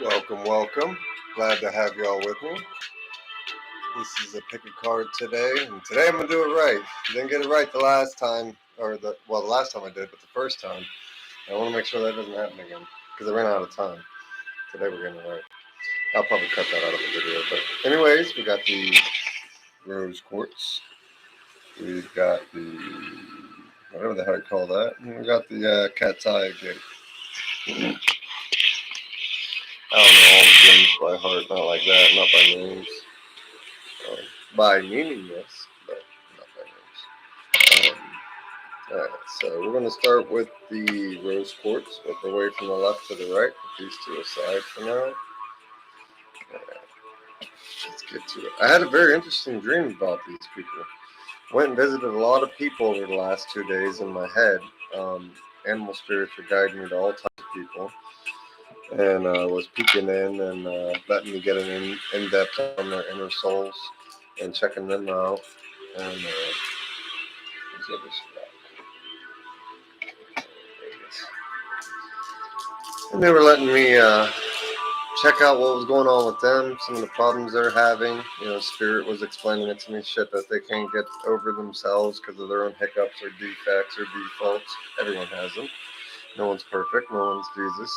Welcome, welcome. Glad to have y'all with me. This is a pick a card today, and today I'm gonna do it right. Didn't get it right the last time, the last time I did, but the first time. I want to make sure that doesn't happen again because I ran out of time. Today we're getting it right. I'll probably cut that out of the video, but anyways, we got the rose quartz. We've got the whatever the hell you call that. And we got the cat's eye again. I don't know all the gems by heart, not like that, not by names. By meaning, yes, but not by names. Alright, so we're going to start with the rose quartz, work our way from the left to the right. Put these two aside for now. Let's get to it. I had a very interesting dream about these people. Went and visited a lot of people over the last 2 days in my head. Animal spirits were guiding me to all types of people, and was peeking in and letting me get an in-depth on their inner souls and checking them out. And and they were letting me check out what was going on with them, some of the problems they're having. Spirit was explaining it to me, shit that they can't get over themselves because of their own hiccups or defects or defaults. Everyone has them. No one's perfect. No one's Jesus.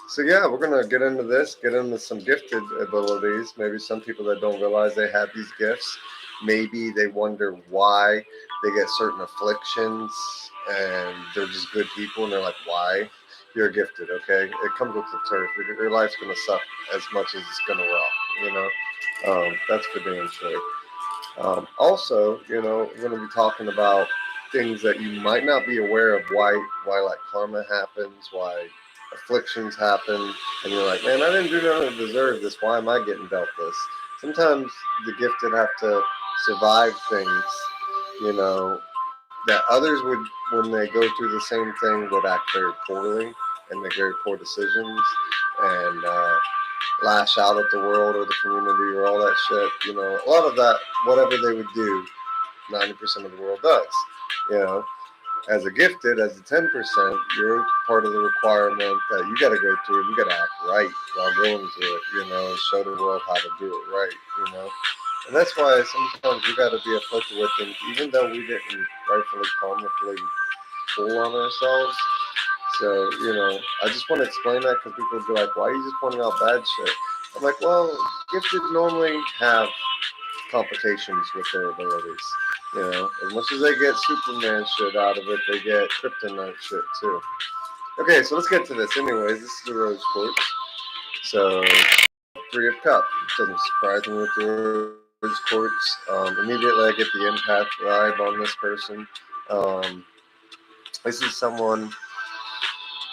So yeah, we're gonna get into this, get into some gifted abilities. Maybe some people that don't realize they have these gifts. Maybe they wonder why they get certain afflictions and they're just good people and they're like, why? You're gifted, okay? It comes with the turf. Your life's gonna suck as much as it's gonna rock. That's for damn sure. Also, we're gonna be talking about things that you might not be aware of. Why like karma happens, why afflictions happen, and you're like, man, I didn't do nothing to deserve this. Why am I getting dealt this? Sometimes the gifted have to survive things, that others would, when they go through the same thing, would act very poorly and make very poor decisions and lash out at the world or the community or all that shit. A lot of that, whatever they would do, 90% of the world does. You know, as a gifted, as a 10%, you're part of the requirement that you got to go through and you got to act right while going through it, and show the world how to do it right. And that's why sometimes we got to be afflicted with things, even though we didn't rightfully, karmically pull on ourselves. So, I just want to explain that because people would be like, why are you just pointing out bad shit? I'm like, well, gifted normally have complications with their abilities. As much as they get Superman shit out of it, they get kryptonite shit too. Okay, so let's get to this. Anyways, this is the rose quartz. So, Three of Cups. Doesn't surprise me with the rose quartz. Immediately I get the empath vibe on this person. This is someone.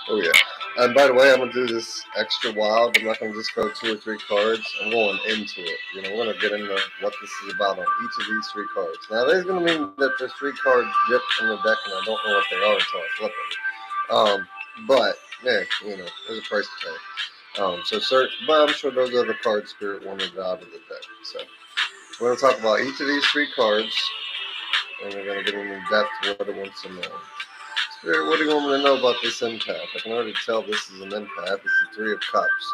Oh yeah. And by the way, I'm gonna do this extra wild. I'm not gonna just go 2 or 3 cards. I'm going into it. We're gonna get into what this is about on each of these 3 cards. Now, there's gonna mean that there's 3 cards dipped from the deck, and I don't know what they are until I flip them. But yeah, there's a price to pay. But I'm sure those other cards Spirit wanted out of the deck. So we're gonna talk about each of these 3 cards, and we're gonna get into depth what it wants to know. Spirit, what do you want me to know about this empath? I can already tell this is an empath. It's the 3 of Cups.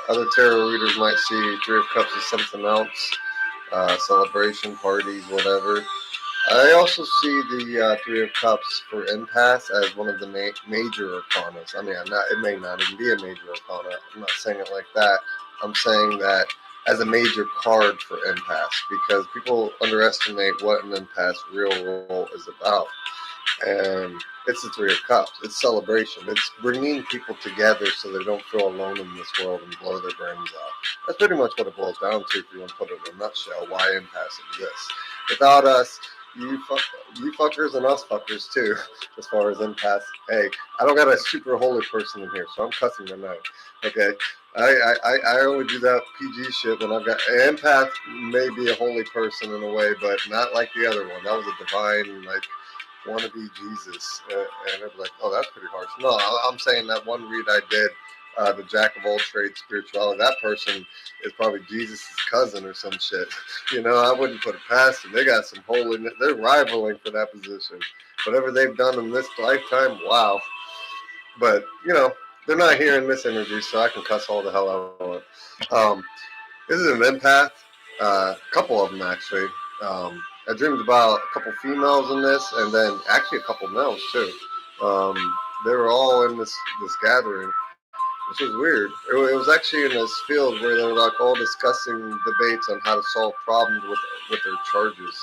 Other tarot readers might see 3 of Cups as something else, celebration, parties, whatever. I also see the 3 of Cups for empaths as one of the major arcanas. I mean, it may not even be a major arcana. I'm not saying it like that. I'm saying that as a major card for empaths because people underestimate what an empath's real role is about. And it's the 3 of Cups. It's celebration. It's bringing people together so they don't feel alone in this world and blow their brains out. That's pretty much what it boils down to if you want to put it in a nutshell, why empaths exist. Without us, you fuckers and us fuckers too, as far as empaths. Hey, I don't got a super holy person in here, so I'm cussing them out. Okay? I only do that PG shit when I've got an empath may be a holy person in a way, but not like the other one. That was a divine, want to be Jesus, and they're like, oh, that's pretty harsh. No, I'm saying that one read I did, the Jack of all trades spirituality, that person is probably Jesus' cousin or some shit. I wouldn't put it past them. They got some holiness. They're rivaling for that position. Whatever they've done in this lifetime, wow. But, They're not hearing this energy, so I can cuss all the hell I want. Um, this is an empath. A couple of them actually. I dreamed about a couple females in this, and then actually a couple males too. Um, they were all in this gathering, which was weird. It was actually in this field where they were like all discussing debates on how to solve problems with their charges.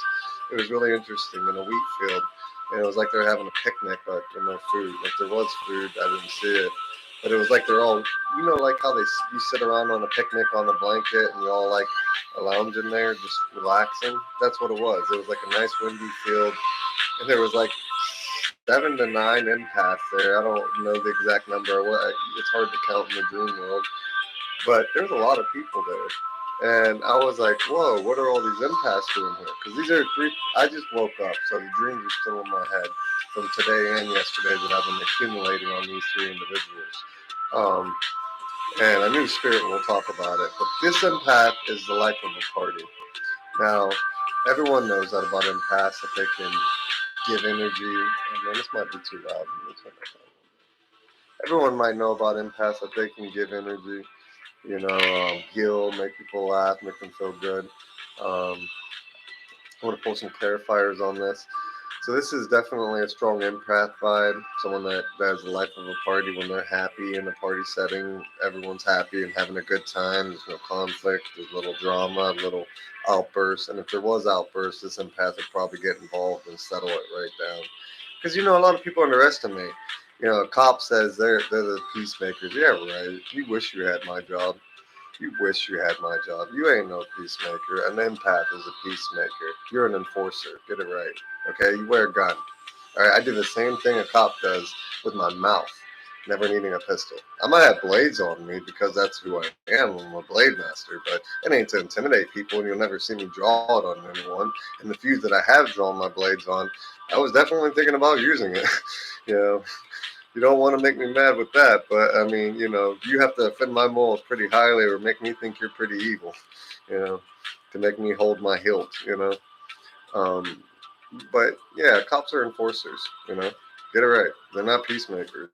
It was really interesting in a wheat field, and it was like they were having a picnic, but with no food. If there was food, I didn't see it, but it was like they're all, like how you sit around on a picnic on a blanket and you all like lounging there, just relaxing. That's what it was. It was like a nice windy field, and there was like 7 to 9 empaths there. I don't know the exact number. It's hard to count in the dream world, but there's a lot of people there. And I was like, whoa, what are all these empaths doing here? Because these are three. I just woke up, so the dreams are still in my head from today and yesterday that I've been accumulating on these three individuals. Um, and I knew Spirit will talk about it, but this empath is the life of a party. Now, everyone knows that about empaths, that they can give energy. Oh man, this might be too loud. Everyone might know about empaths, that they can give energy, heal, make people laugh, make them feel good. Um, I want to pull some clarifiers on this. So this is definitely a strong empath vibe. Someone that has the life of a party. When they're happy in a party setting, everyone's happy and having a good time. There's no conflict. There's little drama, little outbursts. And if there was outbursts, this empath would probably get involved and settle it right down. Because a lot of people underestimate. A cop says they're the peacemakers. Yeah, right. You wish you had my job. You wish you had my job. You ain't no peacemaker. An empath is a peacemaker. You're an enforcer. Get it right. Okay? You wear a gun. All right? I do the same thing a cop does with my mouth, never needing a pistol. I might have blades on me because that's who I am. I'm a blade master, but it ain't to intimidate people, and you'll never see me draw it on anyone. And the few that I have drawn my blades on, I was definitely thinking about using it. you know, you don't want to make me mad with that, but I mean, you have to offend my morals pretty highly or make me think you're pretty evil, to make me hold my hilt, Um, but yeah, cops are enforcers, Get it right. They're not peacemakers.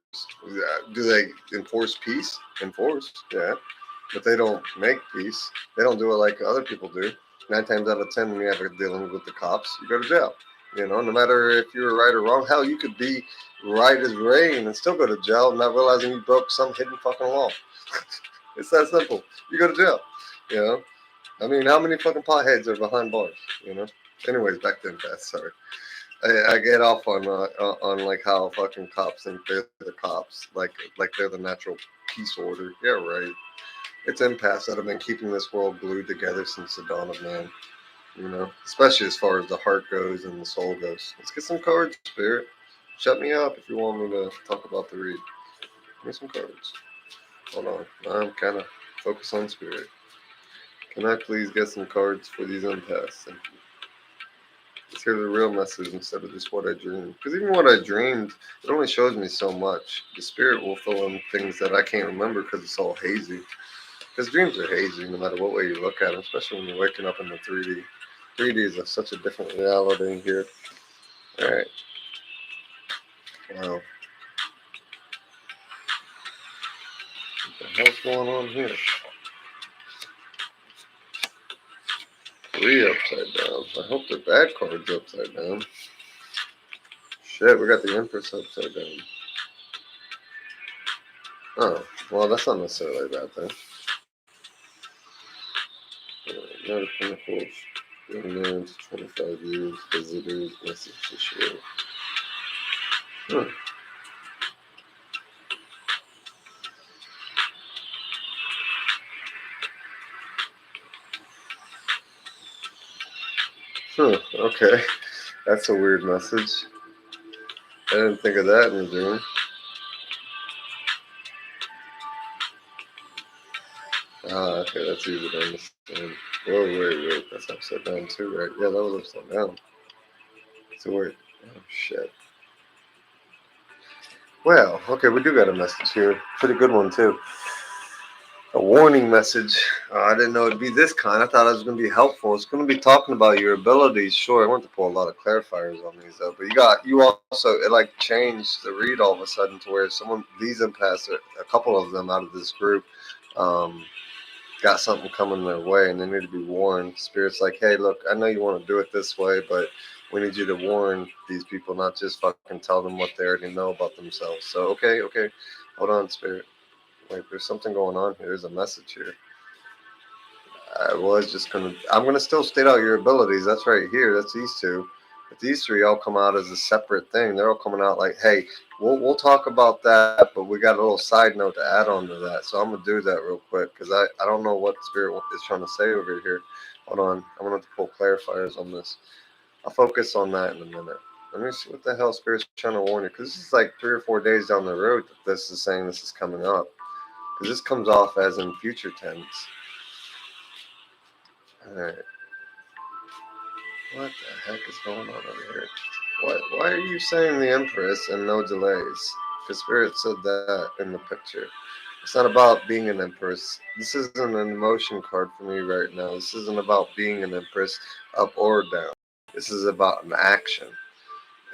Do they enforce peace? Enforce, yeah. But they don't make peace. They don't do it like other people do. 9 times out of 10, when you have a dealing with the cops, you go to jail. No matter if you were right or wrong. Hell, you could be right as rain and still go to jail, not realizing you broke some hidden fucking law. It's that simple. You go to jail. You know. I mean, how many fucking potheads are behind bars? Anyways, back to that. Sorry. I get off on like how fucking cops think they're the cops, like they're the natural peace order. Yeah, right. It's empaths that have been keeping this world glued together since the dawn of man. Especially as far as the heart goes and the soul goes. Let's get some cards, Spirit. Shut me up if you want me to talk about the read. Give me some cards. Hold on. I'm kind of focused on Spirit. Can I please get some cards for these empaths? Thank you. Let's hear the real message instead of just what I dreamed. Because even what I dreamed, it only shows me so much. The Spirit will fill in things that I can't remember because it's all hazy. Because dreams are hazy no matter what way you look at them, especially when you're waking up in the 3D. 3D is such a different reality here. All right. Wow. What the hell's going on here? 3 upside down. I hope the bad card's upside down. Shit, we got the Empress upside down. Oh, well, that's not necessarily a bad thing. Knight of Pentacles. Been married to 25 years. Visitors. Message to share. Okay. That's a weird message. I didn't think of that in the dream. Ah, okay, that's easy to understand. Whoa, wait. That's upside down too, right? Yeah, that was upside down. So wait. Oh, shit. Well, okay, we do got a message here. Pretty good one, too. a warning message. I didn't know it'd be this kind. I thought it was going to be helpful. It's going to be talking about your abilities. Sure, I want to pull a lot of clarifiers on these though, but you also it like changed the read all of a sudden to where these empaths, a couple of them out of this group, um, got something coming their way and they need to be warned. Spirit's like, hey, look, I know you want to do it this way, but we need you to warn these people, not just fucking tell them what they already know about themselves. So okay, hold on, Spirit. Like, there's something going on here. There's a message here. I'm gonna still state out your abilities. That's right here. That's these two. But these three all come out as a separate thing. They're all coming out like, hey, we'll talk about that, but we got a little side note to add on to that. So I'm gonna do that real quick because I don't know what the spirit is trying to say over here. Hold on, I'm gonna have to pull clarifiers on this. I'll focus on that in a minute. Let me see what the hell spirit's trying to warn you, because this is like 3 or 4 days down the road that this is saying this is coming up. Because this comes off as in future tense. Alright. What the heck is going on over here? Why are you saying the Empress and no delays? Because Spirit said that in the picture. It's not about being an Empress. This isn't an emotion card for me right now. This isn't about being an Empress up or down. This is about an action.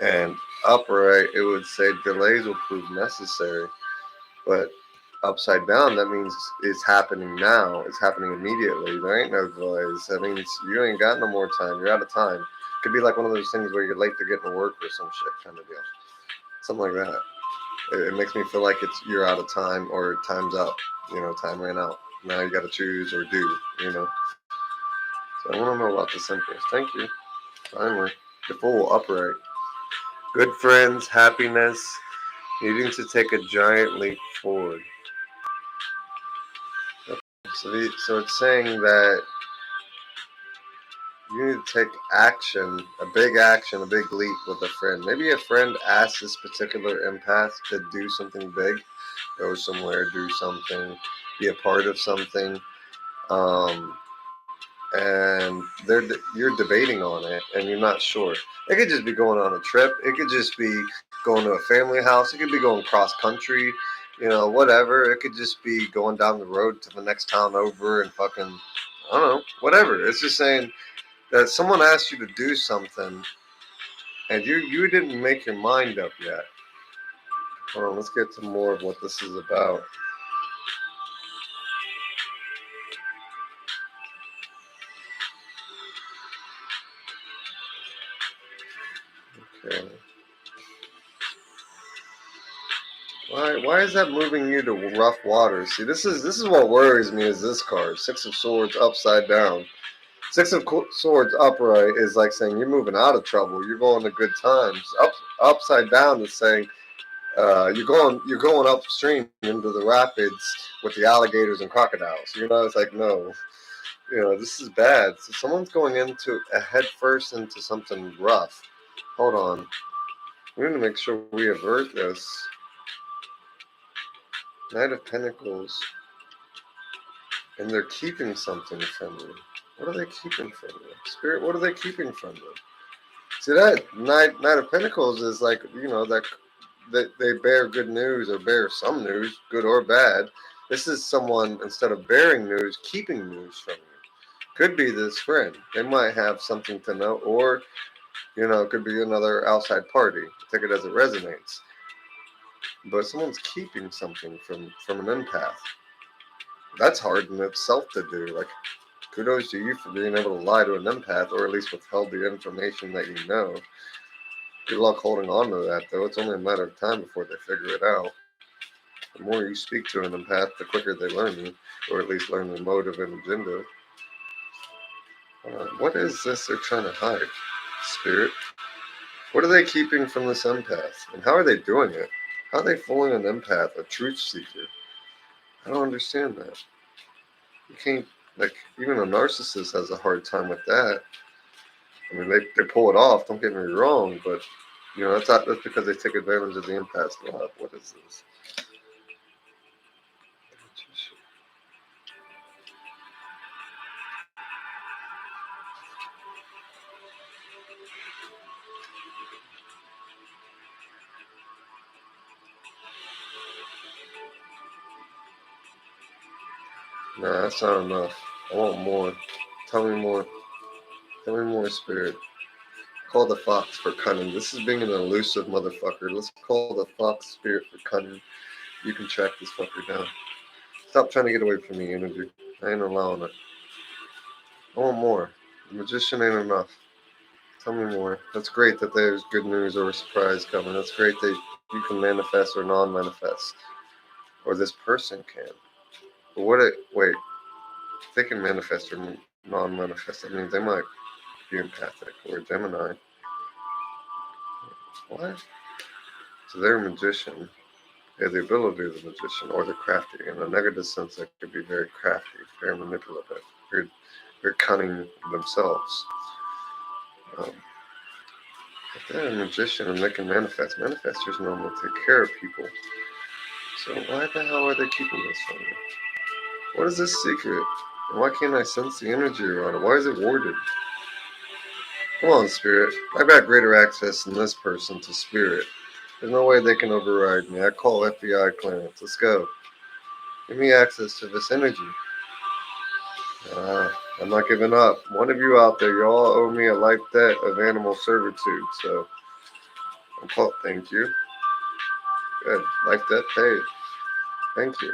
And upright, it would say delays will prove necessary. But upside down, that means it's happening now. It's happening immediately. There ain't no delays. That means you ain't got no more time. You're out of time. Could be like one of those things where you're late to get to work or some shit kind of deal. Something like that. It makes me feel like you're out of time or time's up. Time ran out. Now you got to choose or do. So I want to know about this Empress. Thank you. Finally, the full upright. Good friends, happiness, needing to take a giant leap forward. So it's saying that you need to take action, a big leap with a friend. Maybe a friend asks this particular empath to do something big, go somewhere, do something, be a part of something, and you're debating on it, and you're not sure. It could just be going on a trip. It could just be going to a family house. It could be going cross country, whatever. It could just be going down the road to the next town over and fucking, I don't know, whatever. It's just saying that someone asked you to do something and you didn't make your mind up yet. Hold on, let's get to more of what this is about. Okay. Why is that moving you to rough waters? See, this is what worries me is this card. Six of Swords upside down. Six of Swords upright is like saying you're moving out of trouble. You're going to good times. Upside down is saying you're going upstream into the rapids with the alligators and crocodiles. It's like no, this is bad. So someone's going into a head first into something rough. Hold on, we need to make sure we avert this. Knight of Pentacles, and they're keeping something from you. What are they keeping from you? Spirit, what are they keeping from you? See, that Knight of Pentacles is like, that they bear good news or bear some news, good or bad. This is someone, instead of bearing news, keeping news from you. Could be this friend. They might have something to know, or, it could be another outside party. Take it as it resonates. But someone's keeping something from an empath. That's hard in itself to do. Like, kudos to you for being able to lie to an empath, or at least withheld the information that you know. Good luck holding on to that, though. It's only a matter of time before they figure it out. The more you speak to an empath, the quicker they learn you, or at least learn the motive and agenda. What is this they're trying to hide? Spirit? What are they keeping from this empath? And how are they doing it? How are they fooling an empath, a truth seeker? I don't understand that. You can't, even a narcissist has a hard time with that. I mean, they pull it off, don't get me wrong, but, that's because they take advantage of the empath's love. What is this? Nah, that's not enough. I want more. Tell me more. Tell me more, Spirit. Call the fox for cunning. This is being an elusive motherfucker. Let's call the fox spirit for cunning. You can track this fucker down. Stop trying to get away from me, energy. I ain't allowing it. I want more. The magician ain't enough. Tell me more. That's great that there's good news or a surprise coming. That's great that you can manifest or non-manifest, or this person can. But wait, if they can manifest or non-manifest, that means they might be empathic or a Gemini. What? So they're a magician. They have the ability of the magician, or they're crafty. In a negative sense, they could be very crafty, very manipulative, very cunning themselves. Um, if they're a magician and they can manifest, manifestors normally take care of people. So why the hell are they keeping this from me? What is this secret? And why can't I sense the energy around it? Why is it warded? Come on, Spirit. I've got greater access than this person to Spirit. There's no way they can override me. I call FBI clearance. Let's go. Give me access to this energy. I'm not giving up. One of you out there, y'all owe me a life debt of animal servitude. So, thank you. Good. Life debt paid. Thank you.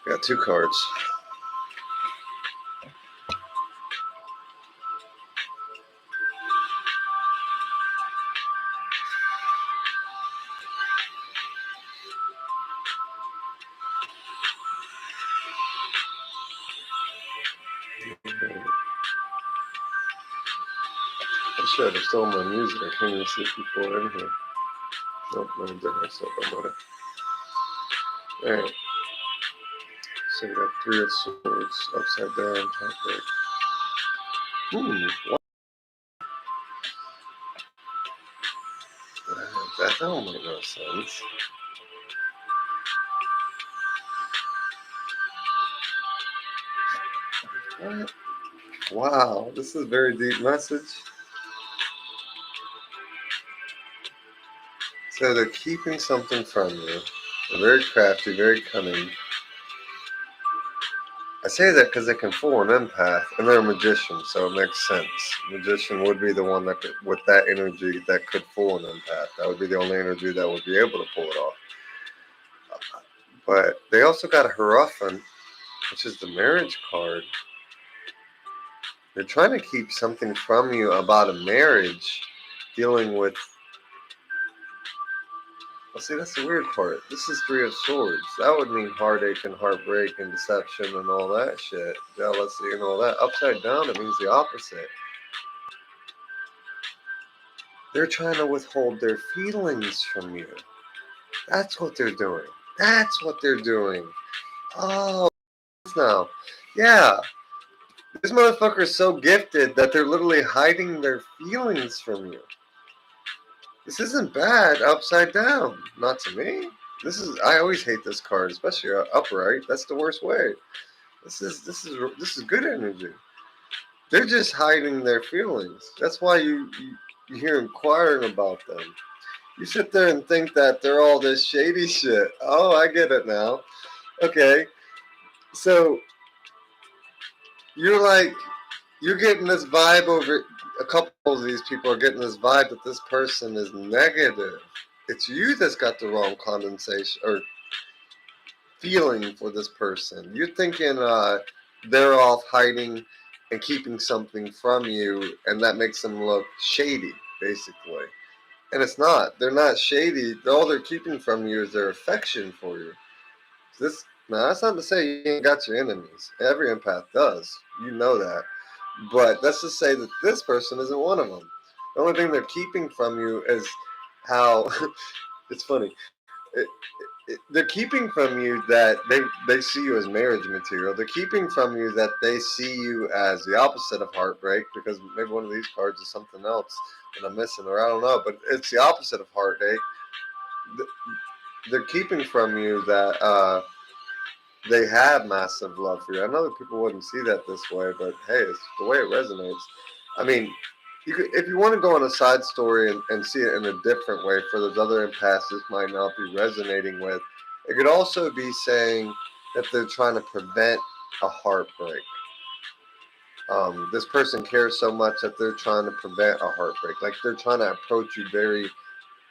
Got 2 cards. I should have stolen my music. I can't even see people in here. Nope, no, I still don't know. Alright. So we got 3 of swords, upside down, heartbreak. What? That don't make no sense. What? Wow, this is a very deep message. So they're keeping something from you. They're very crafty, very cunning. I say that because they can fool an empath, and they're a magician, so it makes sense. Magician would be the one that could, with that energy, that could fool an empath. That would be the only energy that would be able to pull it off. But they also got a Hierophant, which is the marriage card. They're trying to keep something from you about a marriage, dealing with. Well, see, that's the weird part. This is 3 of Swords. That would mean heartache and heartbreak and deception and all that shit. Jealousy and all that. Upside down, it means the opposite. They're trying to withhold their feelings from you. That's what they're doing. That's what they're doing. Oh, now. Yeah. This motherfucker is so gifted that they're literally hiding their feelings from you. This isn't bad upside down. Not to me. I always hate this card, especially upright. That's the worst way. This is good energy. They're just hiding their feelings. That's why you hear inquiring about them. You sit there and think that they're all this shady shit. Oh, I get it now. Okay. So you're getting this vibe over, a couple of these people are getting this vibe that this person is negative. It's you that's got the wrong condensation or feeling for this person. You're thinking they're off hiding and keeping something from you, and that makes them look shady, basically. And it's not. They're not shady. All they're keeping from you is their affection for you. Now, that's not to say you ain't got your enemies. Every empath does. You know that. But let's just say that this person isn't one of them. The only thing they're keeping from you is how. It's funny. They're keeping from you that they see you as marriage material. They're keeping from you that they see you as the opposite of heartbreak, because maybe one of these cards is something else that I'm missing, or I don't know, but it's the opposite of heartache. They're keeping from you that they have massive love for you. I know that people wouldn't see that this way, but hey, it's the way it resonates. I mean, if you want to go on a side story and see it in a different way for those other empaths this might not be resonating with, it could also be saying that they're trying to prevent a heartbreak. This person cares so much that they're trying to prevent a heartbreak. Like they're trying to approach you very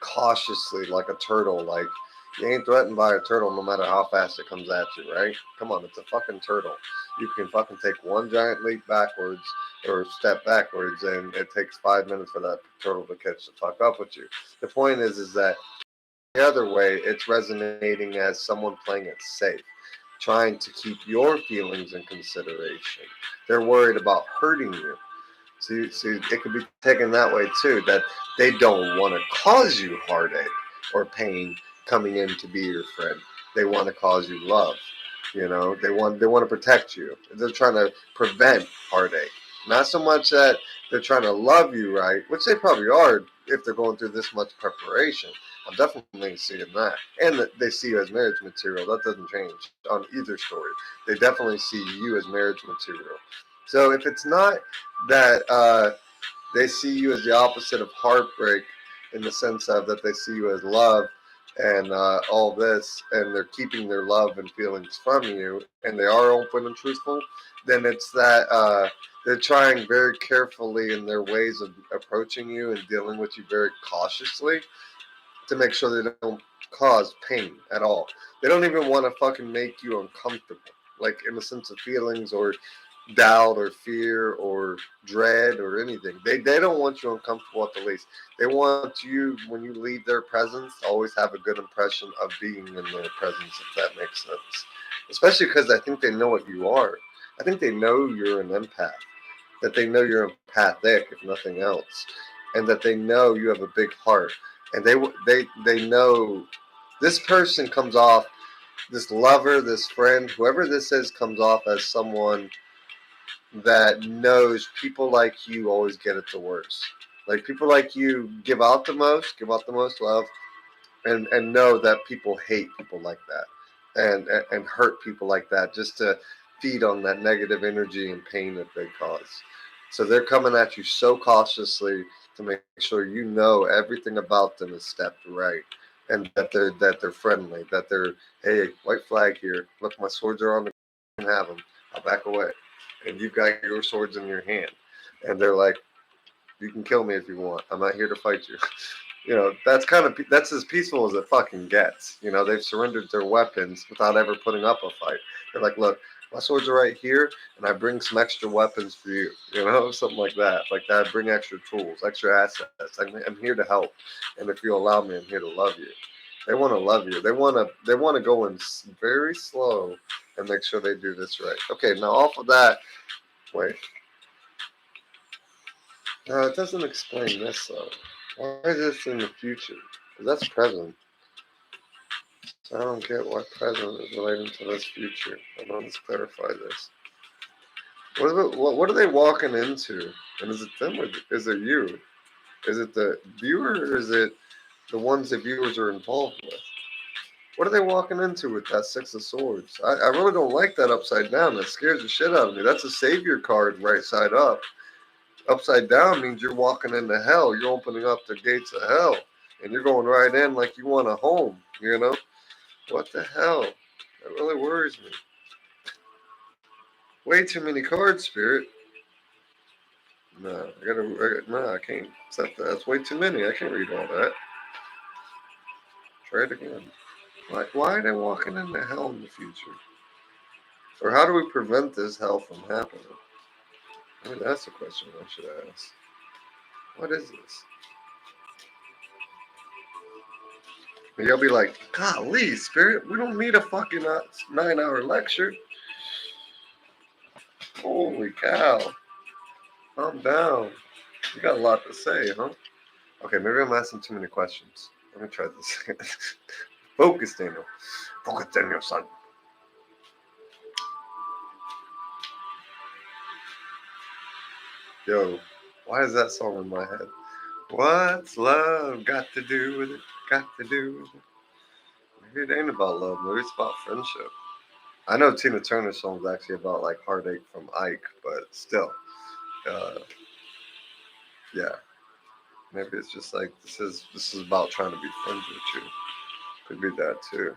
cautiously, like a turtle. Like you ain't threatened by a turtle no matter how fast it comes at you, right? Come on, it's a fucking turtle. You can fucking take one giant leap backwards or step backwards, and it takes 5 minutes for that turtle to catch the fuck up with you. The point is that the other way, it's resonating as someone playing it safe, trying to keep your feelings in consideration. They're worried about hurting you. See, it could be taken that way too, that they don't want to cause you heartache or pain coming in to be your friend. They want to cause you love. They want to protect you. They're trying to prevent heartache. Not so much that they're trying to love you, right? Which they probably are if they're going through this much preparation. I'm definitely seeing that. And that they see you as marriage material. That doesn't change on either story. They definitely see you as marriage material. So if it's not that they see you as the opposite of heartbreak in the sense of that they see you as love and all this, and they're keeping their love and feelings from you, and they are open and truthful, then it's that they're trying very carefully in their ways of approaching you and dealing with you very cautiously to make sure they don't cause pain at all. They don't even want to fucking make you uncomfortable, like in the sense of feelings or doubt or fear or dread or anything. They don't want you uncomfortable at the least. They want you, when you leave their presence, to always have a good impression of being in their presence, if that makes sense. Especially because I think they know what you are. I think they know you're an empath, that they know you're empathic, if nothing else, and that they know you have a big heart, and they know this person comes off, this lover, this friend, whoever this is, comes off as someone that knows people like you always get it the worst. Like people like you give out the most love, and know that people hate people like that, and hurt people like that just to feed on that negative energy and pain that they cause. So they're coming at you so cautiously to make sure you know everything about them is stepped right, and that they're friendly, that they're, hey, white flag here. Look, my swords are on the ground, have them. I'll back away, and you've got your swords in your hand, and they're like, you can kill me if you want. I'm not here to fight you. That's as peaceful as it fucking gets. They've surrendered their weapons without ever putting up a fight. They're like, look, my swords are right here, and I bring some extra weapons for you. Something like that. Like that, I bring extra tools, extra assets. I'm here to help, and if you allow me, I'm here to love you. They want to love you. They want to go in very slow and make sure they do this right. Okay, now off of that, wait. No, it doesn't explain this though. Why is this in the future? Because that's present. So I don't get why present is relating to this future. Let's clarify this. What are they walking into? And is it them or is it you? Is it the viewer or is it the ones the viewers are involved with? What are they walking into with that Six of Swords? I really don't like that upside down. That scares the shit out of me. That's a savior card right side up. Upside down means you're walking into hell. You're opening up the gates of hell. And you're going right in like you want a home. What the hell? That really worries me. Way too many cards, Spirit. No, no, I can't accept that. That's way too many. I can't read all that. Try it again. Like, why are they walking into hell in the future? Or how do we prevent this hell from happening? That's the question I should ask. What is this? Maybe I'll be like, golly, Spirit, we don't need a fucking 9-hour lecture. Holy cow. Calm down. You got a lot to say, huh? Okay, maybe I'm asking too many questions. Let me try this. Focus, Daniel. Focus, Daniel, son. Yo, why is that song in my head? What's love got to do with it? Got to do with it? Maybe it ain't about love. Maybe it's about friendship. I know Tina Turner's song's actually about like heartache from Ike, but still, uh, yeah. Maybe it's just like this is about trying to be friends with you. Could be that too.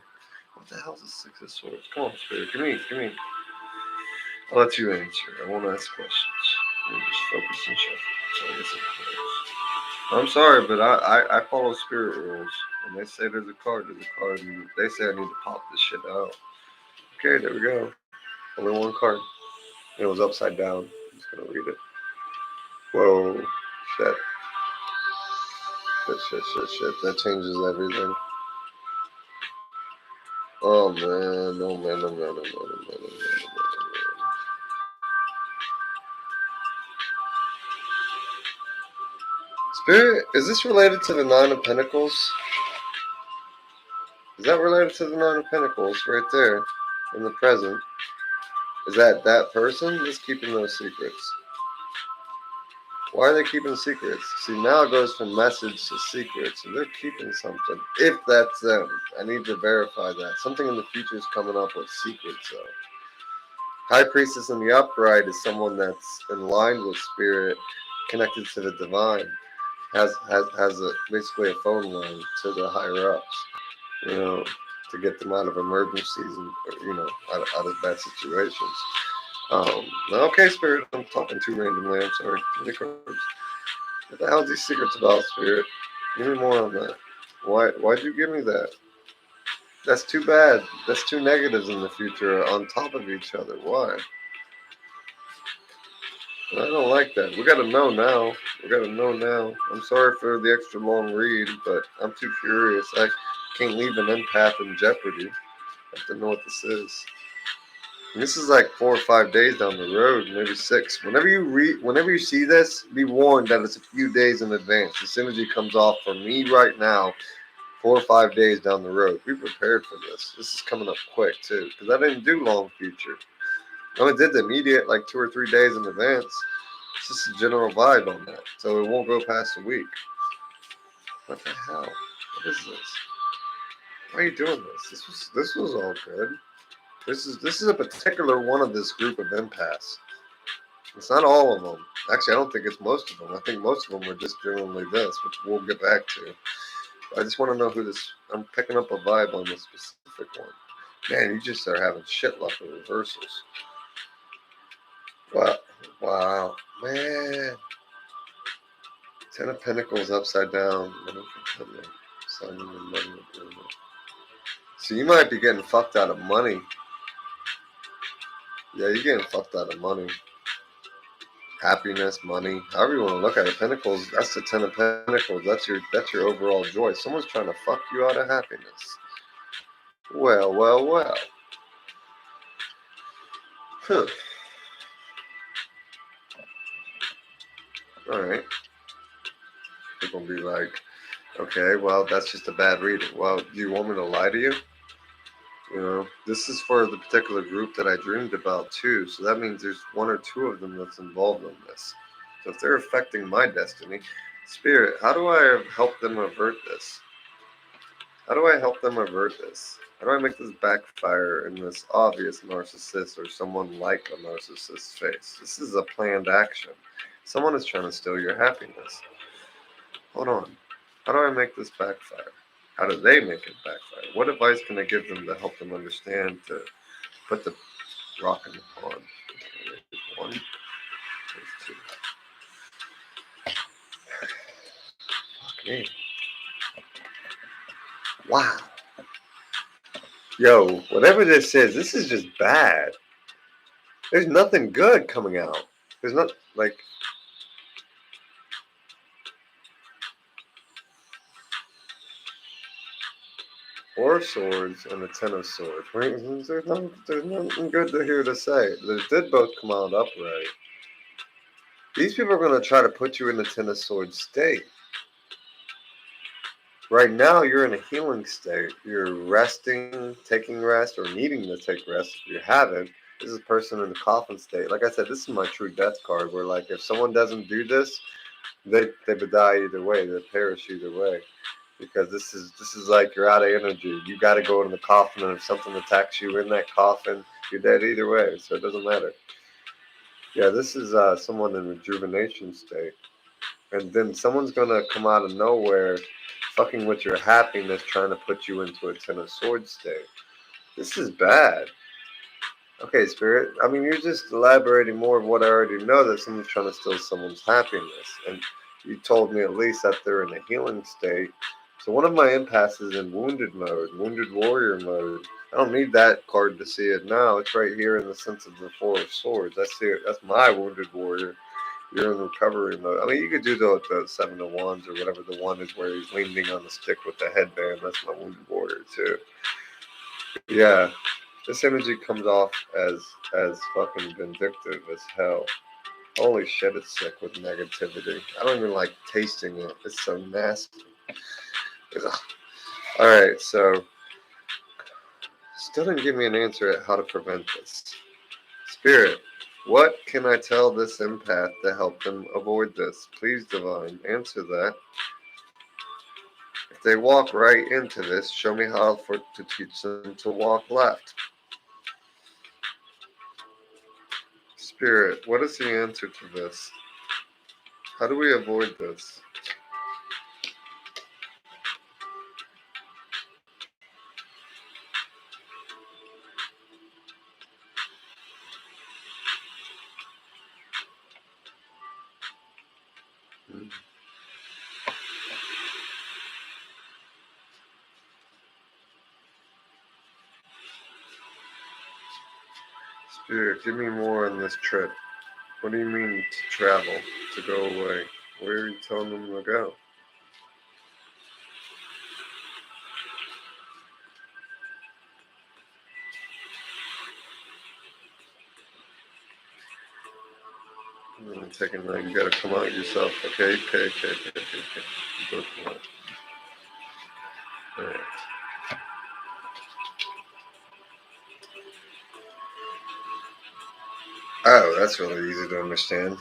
What the hell is the Six of Swords? Come on, Spirit. Give me. I'll let you answer. I won't ask questions. You just focus and shuffle. So I get some cards. I'm sorry, but I follow spirit rules. When they say there's a card, and they say I need to pop this shit out. Okay, there we go. Only one card. It was upside down. I'm just gonna read it. Whoa, shit. Shit. That changes everything. Oh man, oh man, oh man, oh man, oh man, oh man, oh man. Spirit, is this related to the Nine of Pentacles? Is that related to the Nine of Pentacles right there in the present? Is that person that's keeping those secrets? Why are they keeping secrets? See, now it goes from message to secret, so they're keeping something. If that's them, I need to verify that. Something in the future is coming up with secrets, though. High Priestess in the upright is someone that's in line with spirit, connected to the divine, has basically a phone line to the higher ups, you know, to get them out of emergencies and out of bad situations. Okay, Spirit, I'm talking too randomly. I'm sorry. What the hell are these secrets about, Spirit? Give me more on that. Why'd you give me that? That's too bad. That's two negatives in the future on top of each other. Why? I don't like that. We gotta know now. We gotta know now. I'm sorry for the extra long read, but I'm too curious. I can't leave an empath in jeopardy. I have to know what this is. And this is like 4 or 5 days down the road, maybe 6. Whenever you see this, be warned that it's a few days in advance. This energy comes off for me right now, 4 or 5 days down the road. Be prepared for this. This is coming up quick too, because I didn't do long future. I only did the immediate, like 2 or 3 days in advance. It's just a general vibe on that, so it won't go past a week. What the hell? What is this? Why are you doing this? This was all good. This is a particular one of this group of empaths. It's not all of them. Actually, I don't think it's most of them. I think most of them are just generally this, which we'll get back to. I just want to know who this. I'm picking up a vibe on this specific one. Man, you just are having shit luck with reversals. Wow, man. 10 of Pentacles upside down. So you might be getting fucked out of money. Yeah, you're getting fucked out of money. Happiness, money, however you want to look at it. Pentacles, that's the 10 of Pentacles. That's your overall joy. Someone's trying to fuck you out of happiness. Well. Huh. Alright. People will be like, okay, well, that's just a bad reading. Well, do you want me to lie to you? You know, this is for the particular group that I dreamed about too. So that means there's 1 or 2 of them that's involved in this. So if they're affecting my destiny, Spirit, how do I help them avert this? How do I help them avert this? How do I make this backfire in this obvious narcissist or someone like a narcissist's face? This is a planned action. Someone is trying to steal your happiness. Hold on. How do I make this backfire? How do they make it backfire? What advice can I give them to help them understand to put the rock in the pond? Okay, there's 1, there's 2. Fuck me. Wow. Yo, whatever this is just bad. There's nothing good coming out. There's not, like, 4 of Swords and the 10 of Swords. There's nothing good to hear to say. They did both come out upright. These people are going to try to put you in the 10 of Swords state. Right now, you're in a healing state. You're resting, taking rest, or needing to take rest if you haven't. This is a person in the coffin state. Like I said, this is my true death card, where, like, if someone doesn't do this, they would die either way. They perish either way. Because this is like you're out of energy. You got to go in the coffin, and if something attacks you in that coffin, you're dead either way. So it doesn't matter. Yeah, this is someone in rejuvenation state. And then someone's going to come out of nowhere fucking with your happiness, trying to put you into a 10 of Swords state. This is bad. Okay, Spirit. I mean, you're just elaborating more of what I already know, that someone's trying to steal someone's happiness. And you told me at least that they're in a healing state. So one of my empaths is in wounded mode, wounded warrior mode. I don't need that card to see it now. It's right here in the sense of the Four of Swords. I see it. That's my wounded warrior. You're in recovery mode. I mean, you could do the Seven of Wands or whatever the one is where he's leaning on the stick with the headband. That's my wounded warrior too. Yeah, this energy comes off as fucking vindictive as hell. Holy shit, it's sick with negativity. I don't even like tasting it. It's so nasty. Ugh. All right, so still didn't give me an answer at how to prevent this. Spirit, what can I tell this empath to help them avoid this? Please, Divine, answer that. If they walk right into this, show me how to teach them to walk left. Spirit, what is the answer to this? How do we avoid this? Spirit, give me more on this trip. What do you mean to travel, to go away? Where are you telling them to go? I'm taking that. You gotta come out yourself. Okay. You both come out. All right. Oh, that's really easy to understand.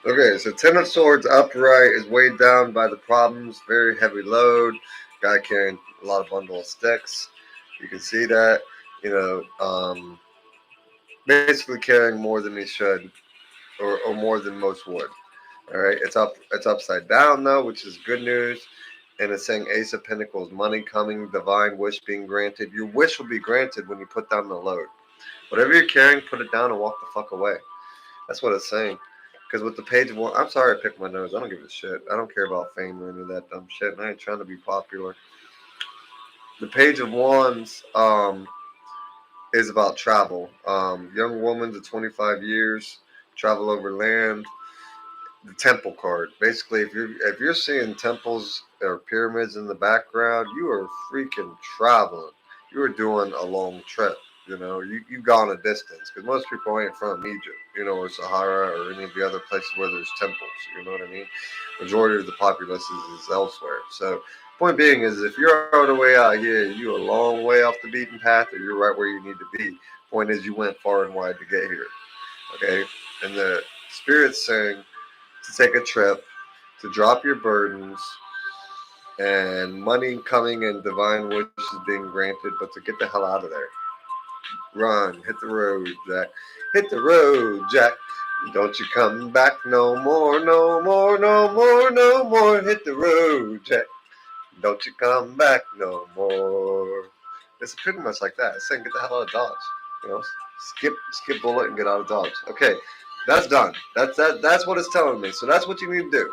Okay, so Ten of Swords upright is weighed down by the problems, very heavy load. Guy carrying a lot of bundle of sticks. You can see that, you know, basically carrying more than he should, or more than most would. All right, it's upside down though, which is good news. And it's saying Ace of Pentacles, money coming, divine wish being granted. Your wish will be granted when you put down the load. Whatever you're carrying, put it down and walk the fuck away. That's what it's saying. Because with the Page of Wands, I'm sorry I picked my nose. I don't give a shit. I don't care about fame or any of that dumb shit. And I ain't trying to be popular. The Page of Wands is about travel. Young woman to 25 years, travel over land. The temple card. Basically, if you're seeing temples or pyramids in the background, you are freaking traveling. You are doing a long trip. You know, you gone a distance because most people ain't from Egypt, you know, or Sahara or any of the other places where there's temples. You know what I mean? Majority of the populace is elsewhere. So, point being is, if you're all the way out here, you a long way off the beaten path, or you're right where you need to be. Point is, you went far and wide to get here. Okay, and the spirit's saying to take a trip, to drop your burdens, and money coming and divine wishes being granted, but to get the hell out of there. Run, hit the road, Jack. Hit the road, Jack. Don't you come back no more, no more, no more, no more. Hit the road, Jack. Don't you come back no more. It's pretty much like that. It's saying get the hell out of Dodge. You know, skip bullet and get out of Dodge. Okay, that's done. That's what it's telling me. So that's what you need to do.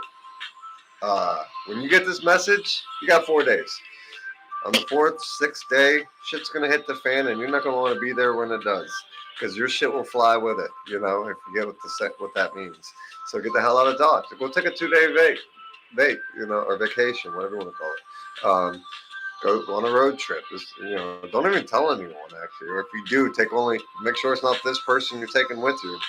When you get this message, you got 4 days. On the fourth, sixth day, shit's gonna hit the fan, and you're not gonna want to be there when it does, because your shit will fly with it. You know, I forget what that means. So get the hell out of Dodge. Go take a 2 day vape, you know, or vacation, whatever you want to call it. Go on a road trip. Just, you know, don't even tell anyone actually, or if you do, make sure it's not this person you're taking with you.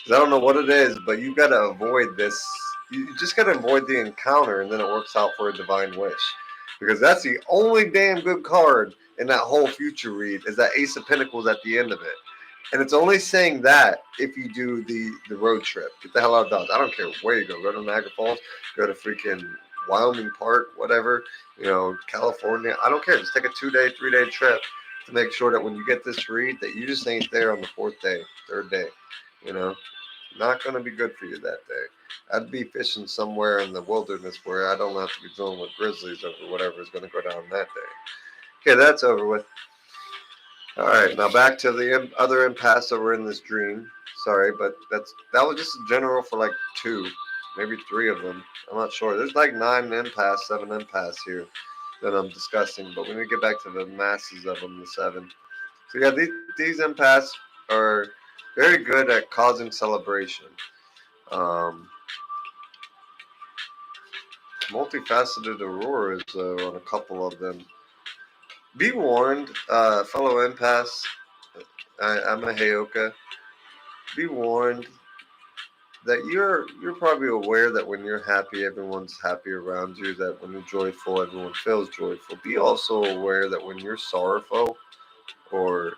Because I don't know what it is, but you got to avoid this. You just got to avoid the encounter, and then it works out for a divine wish. Because that's the only damn good card in that whole future read, is that Ace of Pentacles at the end of it. And it's only saying that if you do the road trip. Get the hell out of Dodge. I don't care where you go. Go to Niagara Falls. Go to freaking Wyoming Park, whatever. You know, California. I don't care. Just take a 2 day, 3 day trip to make sure that when you get this read, that you just ain't there on the fourth day, third day. You know, not going to be good for you that day. I'd be fishing somewhere in the wilderness where I don't have to be dealing with grizzlies or whatever is going to go down that day. Okay, that's over with. All right, now back to the other empaths that were in this dream. Sorry, but that was just general for like two, maybe three of them. I'm not sure. There's like 9 empaths, 7 empaths here that I'm discussing, but we need to get back to the masses of them, the 7. So yeah, these empaths are very good at causing celebration. Um, Multifaceted auroras, though, on a couple of them. Be warned, fellow empaths. I'm a Heyoka. Be warned that you're probably aware that when you're happy, everyone's happy around you. That when you're joyful, everyone feels joyful. Be also aware that when you're sorrowful or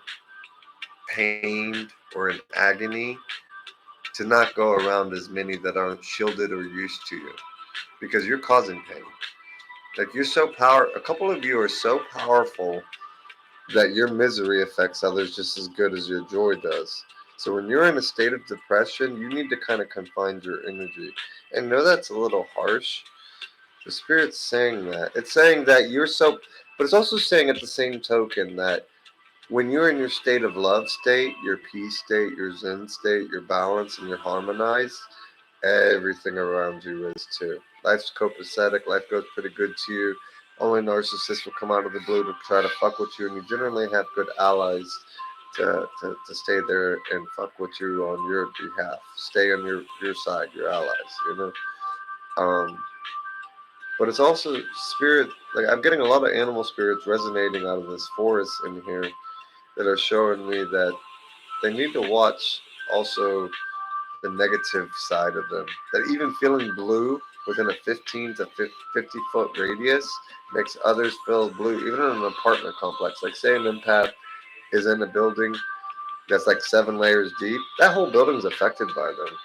pained or in agony, to not go around as many that aren't shielded or used to you, because you're causing pain. Like you're so power. A couple of you are so powerful that your misery affects others just as good as your joy does. So when you're in a state of depression, you need to kind of confine your energy. And know that's a little harsh. The spirit's saying that. It's saying that you're so, but it's also saying at the same token that when you're in your state of love state, your peace state, your zen state, your balance, and you're harmonized, everything around you is too. Life's copacetic. Life goes pretty good to you. Only narcissists will come out of the blue to try to fuck with you, and you generally have good allies to stay there and fuck with you on your behalf. Stay on your side, your allies, you know. Um, but it's also spirit. Like I'm getting a lot of animal spirits resonating out of this forest in here that are showing me that they need to watch also the negative side of them. That even feeling blue within a 15 to 50-foot radius makes others feel blue, even in an apartment complex. Like, say an empath is in a building that's like 7 layers deep, that whole building's affected by them.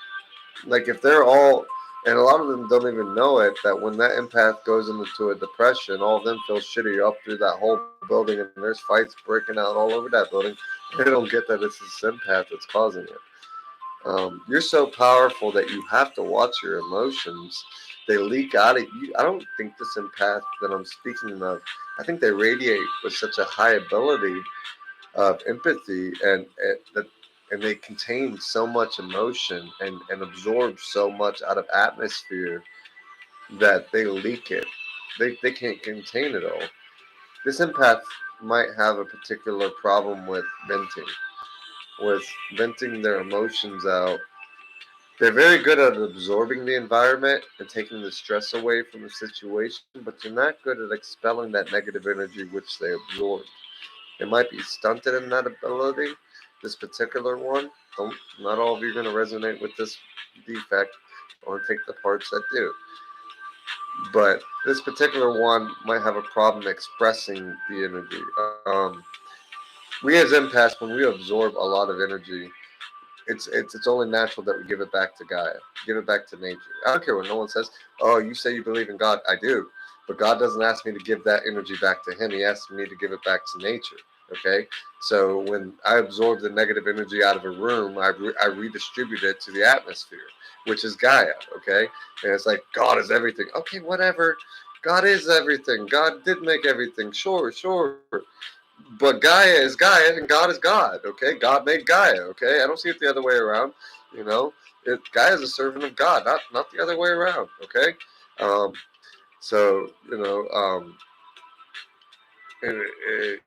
Like, if they're all, and a lot of them don't even know it, that when that empath goes into a depression, all of them feel shitty up through that whole building, and there's fights breaking out all over that building. They don't get that it's this empath that's causing it. You're so powerful that you have to watch your emotions. They leak out of you. I don't think this empath that I'm speaking of, I think they radiate with such a high ability of empathy and they contain so much emotion and absorb so much out of atmosphere that they leak it. They can't contain it all. This empath might have a particular problem with venting their emotions out. They're very good at absorbing the environment and taking the stress away from the situation, but they're not good at expelling that negative energy which they absorb. They might be stunted in that ability. This particular one, not all of you are going to resonate with this defect or take the parts that do. But this particular one might have a problem expressing the energy. We as empaths, when we absorb a lot of energy, it's only natural that we give it back to Gaia, give it back to nature. I don't care what no one says. Oh, you say you believe in God. I do, but God doesn't ask me to give that energy back to Him. He asks me to give it back to nature. Okay, so when I absorb the negative energy out of a room, I redistribute it to the atmosphere, which is Gaia. Okay, and it's like God is everything. Okay, whatever. God is everything. God did make everything. Sure, sure. But Gaia is Gaia and God is God. Okay, God made Gaia. Okay, I don't see it the other way around. You know, Gaia is a servant of God, not the other way around. Okay, um, so it, it,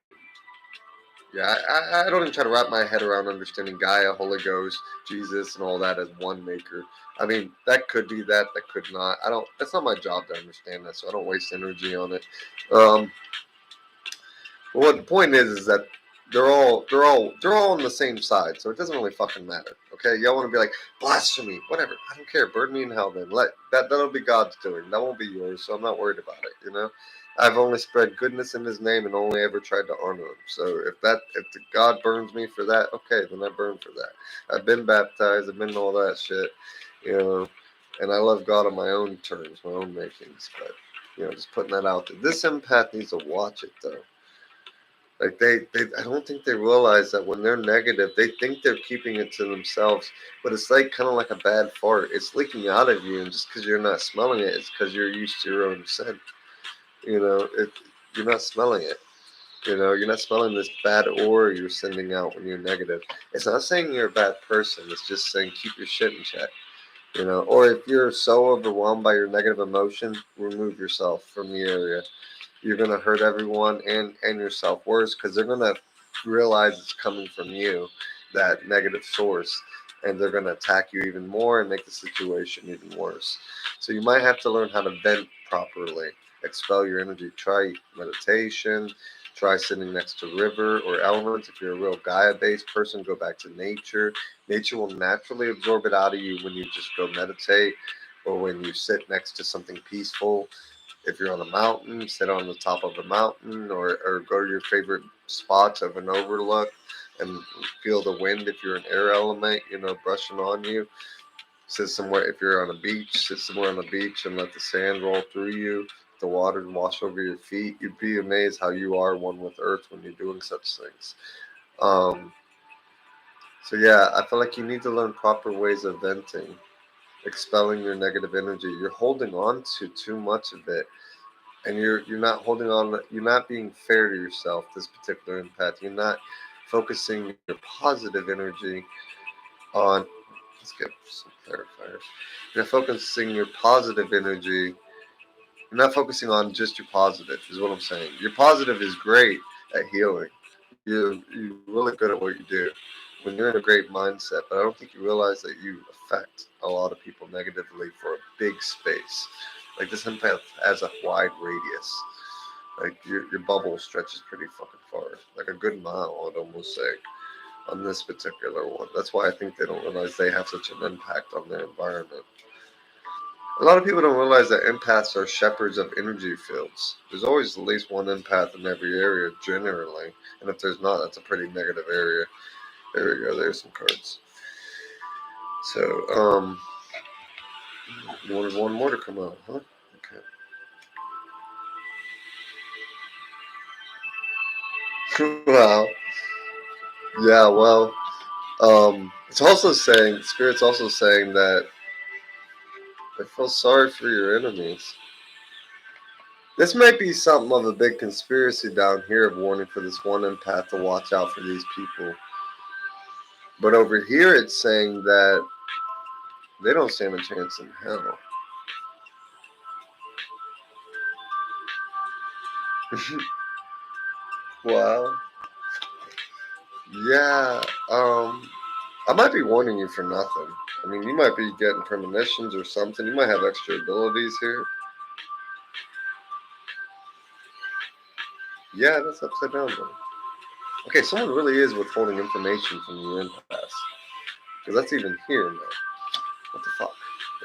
yeah, I don't even try to wrap my head around understanding Gaia, Holy Ghost, Jesus, and all that as one maker. I mean, that could be that, that could not. I don't. That's not my job to understand that, so I don't waste energy on it. Um, But what the point is that they're all on the same side, so it doesn't really fucking matter. Okay, y'all want to be like blasphemy, whatever. I don't care. Burn me in hell. Then that'll be God's doing. That won't be yours. So I'm not worried about it. You know, I've only spread goodness in His name and only ever tried to honor Him. So if the God burns me for that, okay, then I burn for that. I've been baptized. I've been all that shit. You know, and I love God on my own terms, my own makings. But just putting that out there. This empath needs to watch it though. Like I don't think they realize that when they're negative, they think they're keeping it to themselves. But it's like kind of like a bad fart. It's leaking out of you, and just because you're not smelling it, it's because you're used to your own scent. You're not smelling it. You're not smelling this bad aura you're sending out when you're negative. It's not saying you're a bad person. It's just saying keep your shit in check. Or if you're so overwhelmed by your negative emotion, remove yourself from the area. You're gonna hurt everyone and yourself worse because they're gonna realize it's coming from you, that negative source, and they're gonna attack you even more and make the situation even worse. So you might have to learn how to vent properly, expel your energy. Try meditation. Try sitting next to river or elements. If you're a real Gaia-based person, go back to nature. Nature will naturally absorb it out of you when you just go meditate or when you sit next to something peaceful. If you're on a mountain, sit on the top of a mountain or go to your favorite spots of an overlook and feel the wind if you're an air element, brushing on you. Sit somewhere, if you're on a beach, sit somewhere on the beach and let the sand roll through you, the water wash over your feet. You'd be amazed how you are one with earth when you're doing such things. Um, so yeah, I feel like you need to learn proper ways of venting, expelling your negative energy. You're holding on to too much of it, and you're not holding on. You're not being fair to yourself. This particular empath, you're not focusing your positive energy on. Let's get some clarifiers. You're not focusing your positive energy. You're not focusing on just your positive. Is what I'm saying. Your positive is great at healing. You're really good at what you do when you're in a great mindset, but I don't think you realize that you affect a lot of people negatively for a big space. Like this empath has a wide radius. Like your bubble stretches pretty fucking far, like a good mile, I'd almost say, on this particular one. That's why I think they don't realize they have such an impact on their environment. A lot of people don't realize that empaths are shepherds of energy fields. There's always at least one empath in every area, generally. And if there's not, that's a pretty negative area. There we go. There's some cards. So, you wanted one more to come out, huh? Okay. Wow. Yeah, well, it's also saying, Spirit's also saying that I feel sorry for your enemies. This might be something of a big conspiracy down here of warning for this one empath to watch out for these people. But over here it's saying that they don't stand a chance in hell. Wow. Yeah, I might be warning you for nothing. I mean, you might be getting premonitions or something. You might have extra abilities here. Yeah, that's upside down though. Okay, someone really is withholding information from your impasse. Because that's even here now. What the fuck?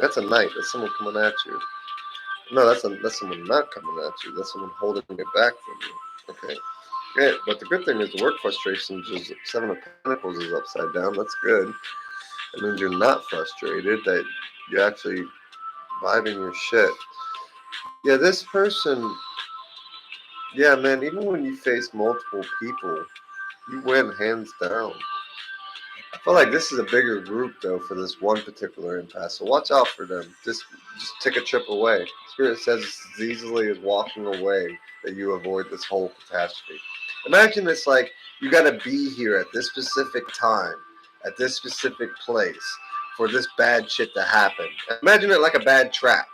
That's a knight. That's someone coming at you. No, that's someone not coming at you. That's someone holding it back from you. Okay. Yeah, but the good thing is the work frustration is Seven of Pentacles is upside down. That's good. It means you're not frustrated, that you're actually vibing your shit. Yeah, this person, yeah, man, even when you face multiple people, you win hands down. I feel like this is a bigger group though for this one particular impasse. So watch out for them. Just take a trip away. Spirit says it's as easily as walking away that you avoid this whole catastrophe. Imagine it's like you gotta be here at this specific time, at this specific place for this bad shit to happen. Imagine it like a bad trap.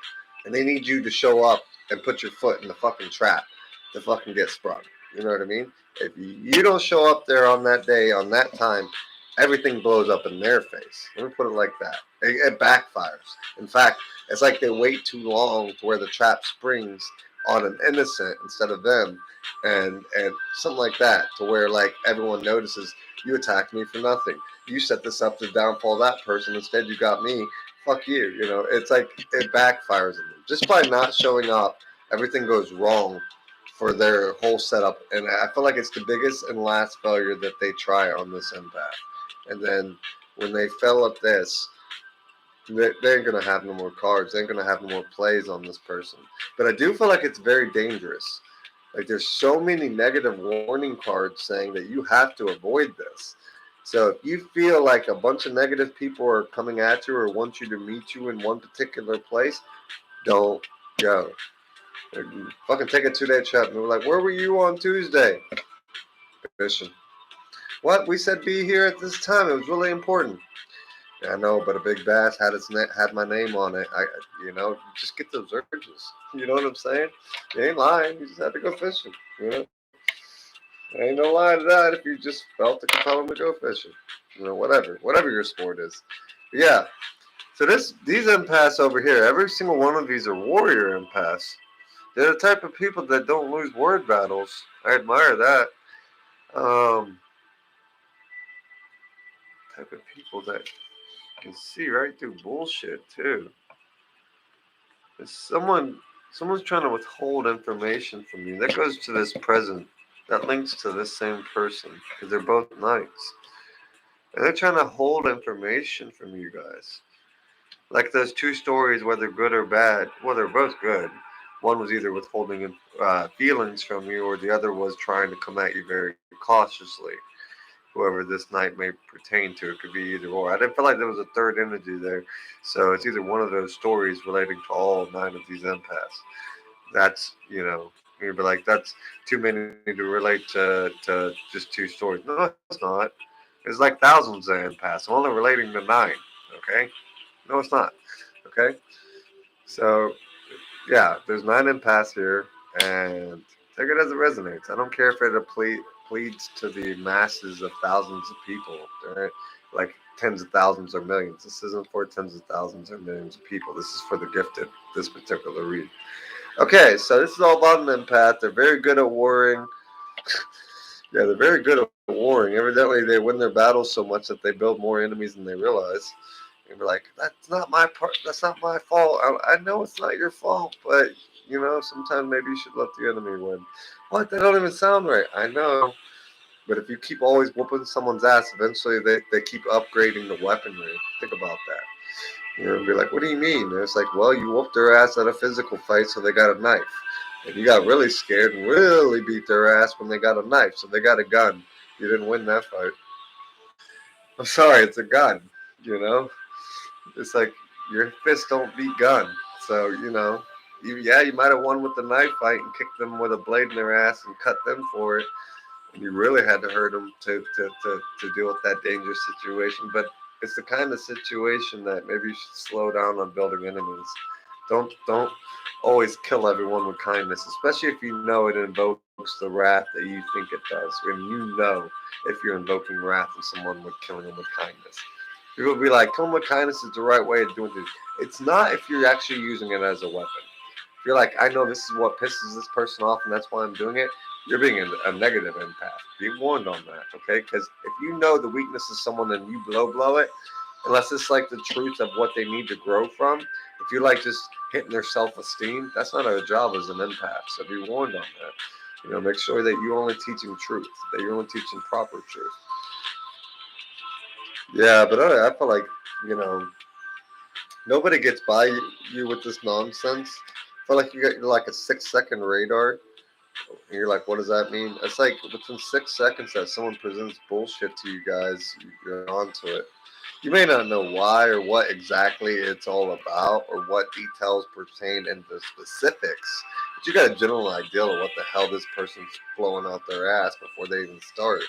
And they need you to show up and put your foot in the fucking trap to fucking get sprung. You know what I mean? If you don't show up there on that day, on that time, everything blows up in their face. Let me put it like that. It backfires. In fact, it's like they wait too long to where the trap springs on an innocent instead of them, and something like that, to where like everyone notices you attacked me for nothing. You set this up to downfall that person. Instead, you got me. Fuck you. It's like it backfires on them just by not showing up. Everything goes wrong for their whole setup, and I feel like it's the biggest and last failure that they try on this impact. And then when they fail at this, they ain't gonna have no more cards. They ain't gonna have no more plays on this person. But I do feel like it's very dangerous. Like there's so many negative warning cards saying that you have to avoid this. So if you feel like a bunch of negative people are coming at you or want you to meet you in one particular place, don't go. Fucking take a 2-day trip. And we're like, where were you on Tuesday? fishing. What? We said be here at this time. It was really important. Yeah, I know, but a big bass had my name on it. Just get those urges. You know what I'm saying? You ain't lying. You just had to go fishing. You know, there ain't no lie to that. If you just felt the compelling to go fishing, whatever your sport is. But yeah. So these empaths over here, every single one of these are warrior empaths. They're the type of people that don't lose word battles. I admire that. Um, type of people that can see right through bullshit too. If someone's trying to withhold information from you, that goes to this present. That links to this same person because they're both knights, and they're trying to hold information from you guys. Like those two stories, whether good or bad. Well, they're both good. One was either withholding feelings from you, or the other was trying to come at you very cautiously. Whoever this knight may pertain to, it could be either or. I didn't feel like there was a third energy there, so it's either one of those stories relating to all 9 of these empaths. That's you'd be like, that's too many to relate to just 2 stories. No, it's not. There's like thousands of empaths. I'm only relating to 9. Okay, no, it's not. Okay, so yeah, there's 9 empaths here, and take it as it resonates. I don't care if it pleads to the masses of thousands of people. Right? Like tens of thousands or millions. This isn't for tens of thousands or millions of people. This is for the gifted, this particular read. Okay, so this is all about an empath. They're very good at warring. Yeah, they're very good at warring. Evidently, they win their battles so much that they build more enemies than they realize. And we're like, that's not my part. That's not my fault. I know it's not your fault, but sometimes maybe you should let the enemy win. What? That don't even sound right. I know. But if you keep always whooping someone's ass, eventually they keep upgrading the weaponry. Think about that. Be like, what do you mean? And it's like, well, you whooped their ass at a physical fight, so they got a knife. And you got really scared and really beat their ass when they got a knife, so they got a gun. You didn't win that fight. I'm sorry, it's a gun. You know, it's like your fist don't beat gun. So you might have won with the knife fight and kicked them with a blade in their ass and cut them for it. And you really had to hurt them to deal with that dangerous situation. But it's the kind of situation that maybe you should slow down on building enemies. Don't always kill everyone with kindness, especially if you know it invokes the wrath that you think it does. When you know if you're invoking wrath in someone with killing them with kindness. People will be like, killing with kindness is the right way of doing things. It's not if you're actually using it as a weapon. If you're like, I know this is what pisses this person off and that's why I'm doing it, you're being a negative empath. Be warned on that, okay? Because if you know the weakness of someone and you blow it, unless it's like the truth of what they need to grow from, if you like just hitting their self-esteem, that's not our job as an empath. So be warned on that. Make sure that you're only teaching truth, that you're only teaching proper truth. Yeah, but I feel like, nobody gets by you with this nonsense. I feel like you're like a 6-second radar. And you're like, what does that mean? It's like within 6 seconds that someone presents bullshit to you guys, you're onto it. You may not know why or what exactly it's all about or what details pertain in the specifics, but you got a general idea of what the hell this person's blowing out their ass before they even start.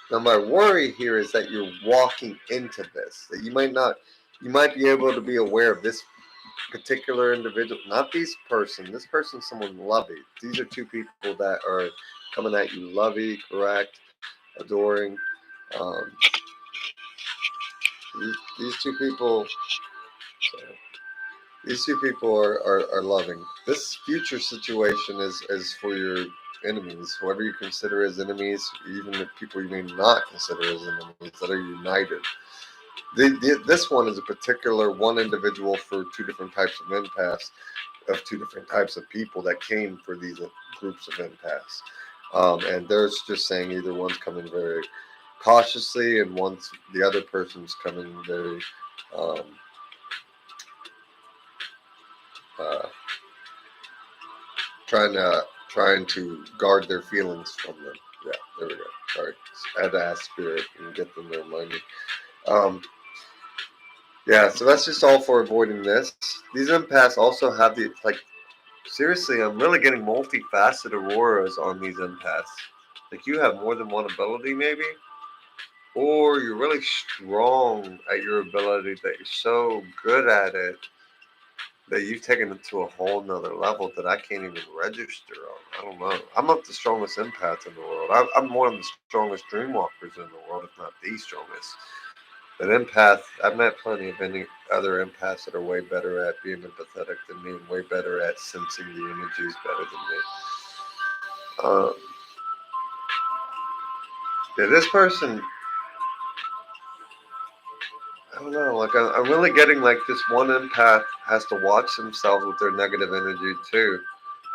Now, my worry here is that you're walking into this, that you might be able to be aware of this particular individual, not this person's someone lovey. These are 2 people that are coming at you lovey, correct, adoring. Um, these 2 people, sorry, these 2 people are loving. This future situation is for your enemies, whoever you consider as enemies, even the people you may not consider as enemies that are united. This one is a particular one individual for 2 different types of empaths, of 2 different types of people that came for these groups of empaths. And they're just saying either one's coming very cautiously and the other person's coming very um, uh, trying to guard their feelings from them. Yeah, there we go. Sorry, I had to ask Spirit and get them to remind me. Yeah, so that's just all for avoiding this. These empaths also have seriously, I'm really getting multifaceted auroras on these empaths. Like you have more than one ability, maybe, or you're really strong at your ability that you're so good at it that you've taken it to a whole nother level that I can't even register on. I don't know. I'm not the strongest empath in the world. I'm one of the strongest dreamwalkers in the world, if not the strongest. But empath, I've met plenty of any other empaths that are way better at being empathetic than me and way better at sensing the energies better than me. Um, yeah, this person, I don't know. Like I'm really getting like this one empath has to watch themselves with their negative energy too.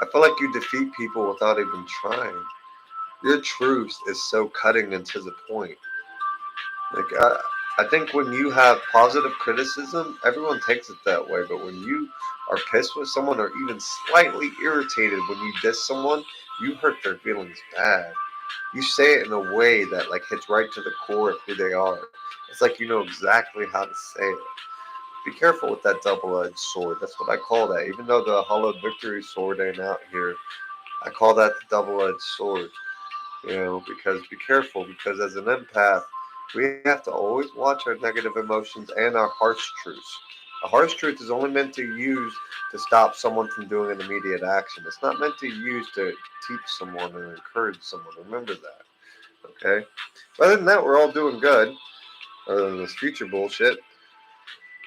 I feel like you defeat people without even trying. Your truth is so cutting and to the point. Like I think when you have positive criticism, everyone takes it that way. But when you are pissed with someone or even slightly irritated when you diss someone, you hurt their feelings bad. You say it in a way that like hits right to the core of who they are. It's like you know exactly how to say it. Be careful with that double-edged sword. That's what I call that. Even though the Hollowed Victory sword ain't out here, I call that the double-edged sword. Because be careful, because as an empath, we have to always watch our negative emotions and our harsh truths. A harsh truth is only meant to use to stop someone from doing an immediate action. It's not meant to use to teach someone or encourage someone. Remember that, okay? But other than that, we're all doing good, other than this future bullshit.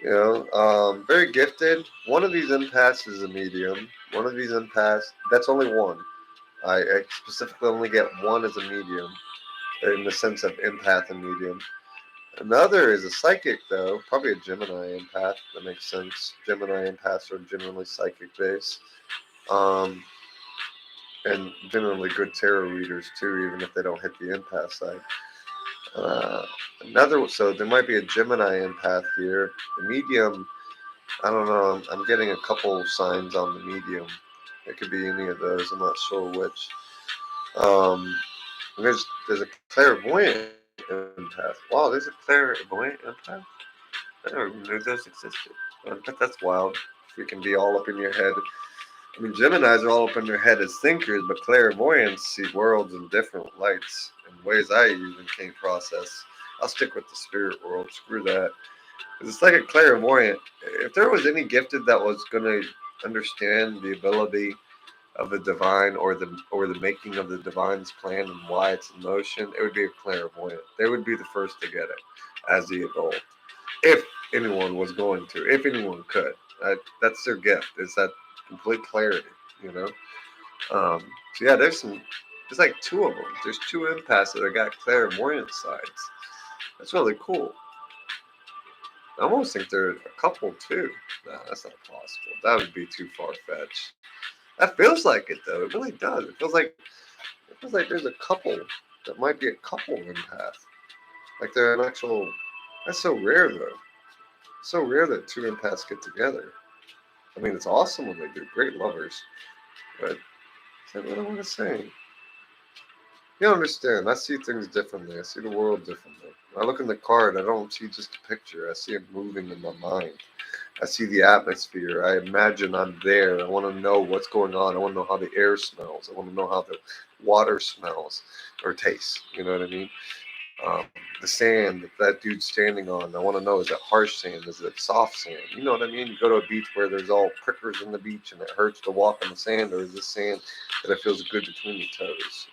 Very gifted. One of these empaths is a medium. One of these empaths, that's only one. I specifically only get one as a medium in the sense of empath and medium. Another is a psychic, though, probably a Gemini empath. That makes sense. Gemini empaths are generally psychic based, um, and generally good tarot readers too, even if they don't hit the empath side. Uh, so there might be a Gemini empath here. The medium, I don't know. I'm getting a couple signs on the medium. It could be any of those. I'm not sure which. Um, there's a clairvoyant empath. Wow, there's a clairvoyant empath. I never even knew those existed. But that's wild. You can be all up in your head. I mean, Geminis are all up in their head as thinkers, but clairvoyants see worlds in different lights in ways I even can't process. I'll stick with the spirit world. Screw that. 'Cause it's like a clairvoyant. If there was any gifted that was going to understand the ability of the divine or the making of the divine's plan and why it's in motion, it would be a clairvoyant. They would be the first to get it as the adult, if anyone was going to, if anyone could. That's their gift. Is that complete clarity, you know? So yeah, there's like two of them. There's two empaths that have got clairvoyant sides. That's really cool. I almost think there are a couple too. No, that's not possible. That would be too far fetched. That feels like it though. It really does. It feels like there's a couple that might be a couple empath. Like they're an actual. That's so rare though. So rare that two empaths get together. I mean, it's awesome when they do. Great lovers. But is that what I want to say? You understand. I see things differently. I see the world differently. When I look in the card, I don't see just a picture. I see it moving in my mind. I see the atmosphere. I imagine I'm there. I want to know what's going on. I want to know how the air smells. I want to know how the water smells or tastes. You know what I mean? Um, the sand that dude's standing on. I want to know, is it harsh sand? Is it soft sand? You know what I mean? You go to a beach where there's all prickers in the beach and it hurts to walk on the sand, or is this sand that it feels good between your toes?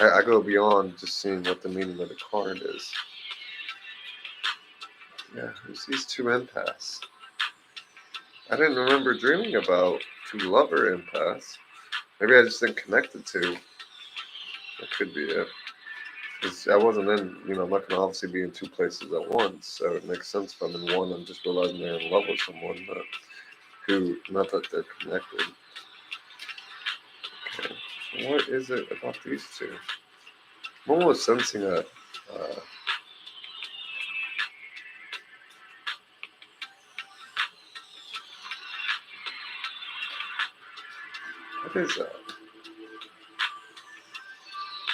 I go beyond just seeing what the meaning of the card is. Yeah, who's these two empaths? I didn't remember dreaming about two lover empaths. Maybe I just didn't connect the two. That could be it. 'Cause I wasn't I'm not going to obviously be in two places at once. So it makes sense if I'm in one, I'm just realizing they're in love with someone, but not that they're connected. Okay. So what is it about these two? I'm almost sensing what is that?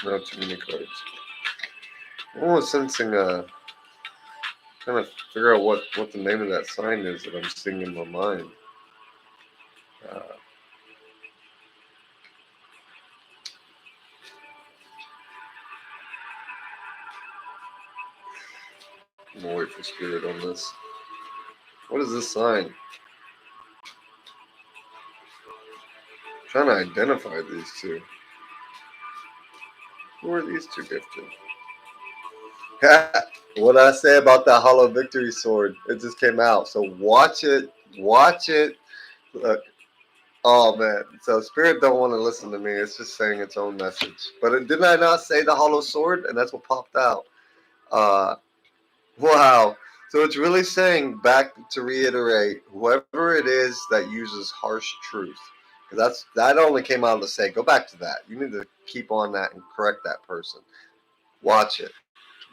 Not too many cards. I'm almost sensing trying to figure out what the name of that sign is that I'm seeing in my mind. Uh, gonna wait for spirit on this. What is this sign? I'm trying to identify these two. Who are these two gifted? What I say about that Hollow Victory sword, it just came out. So watch it. Watch it. Look. Oh man. So spirit don't want to listen to me. It's just saying its own message. But didn't I not say the hollow sword? And that's what popped out. Uh wow. So it's really saying, back to reiterate, whoever it is that uses harsh truth, because that only came out to say, go back to that. You need to keep on that and correct that person. Watch it.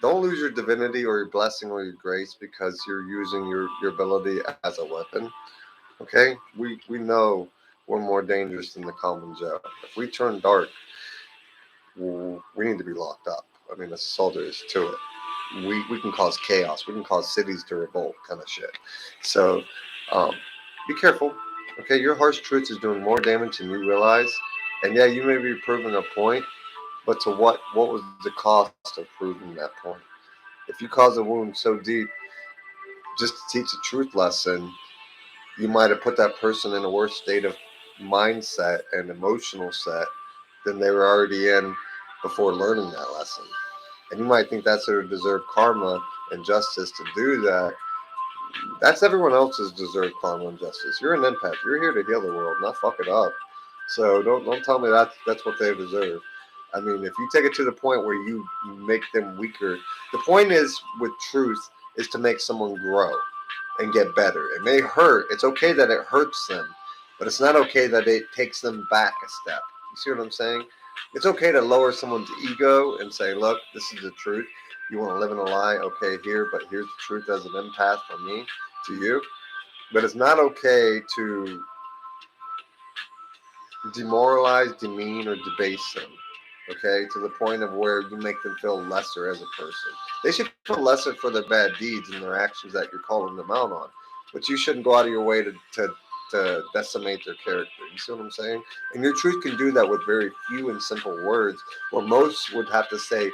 Don't lose your divinity or your blessing or your grace because you're using your ability as a weapon. Okay? We know we're more dangerous than the common Joe. If we turn dark, we need to be locked up. I mean, that's all there is to it. We can cause chaos. We can cause cities to revolt, kind of shit. So be careful. Okay, your harsh truth is doing more damage than you realize. And yeah, you may be proving a point, but to what? What was the cost of proving that point? If you cause a wound so deep just to teach a truth lesson, you might have put that person in a worse state of mindset and emotional set than they were already in before learning that lesson. And you might think that's their deserved karma and justice to do that. That's everyone else's deserved karma and justice. You're an empath. You're here to heal the world, not fuck it up. So don't tell me that's what they deserve. I mean, if you take it to the point where you make them weaker, the point is with truth is to make someone grow and get better. It may hurt. It's okay that it hurts them, but it's not okay that it takes them back a step. You see what I'm saying? It's okay to lower someone's ego and say, look, this is the truth. You want to live in a lie? Okay, but here's the truth as an empath from me to you. But it's not okay to demoralize, demean, or debase them. Okay, to the point of where you make them feel lesser as a person. They should feel lesser for their bad deeds and their actions that you're calling them out on. But you shouldn't go out of your way to decimate their character. You see what I'm saying? And your truth can do that with very few and simple words, where most would have to say,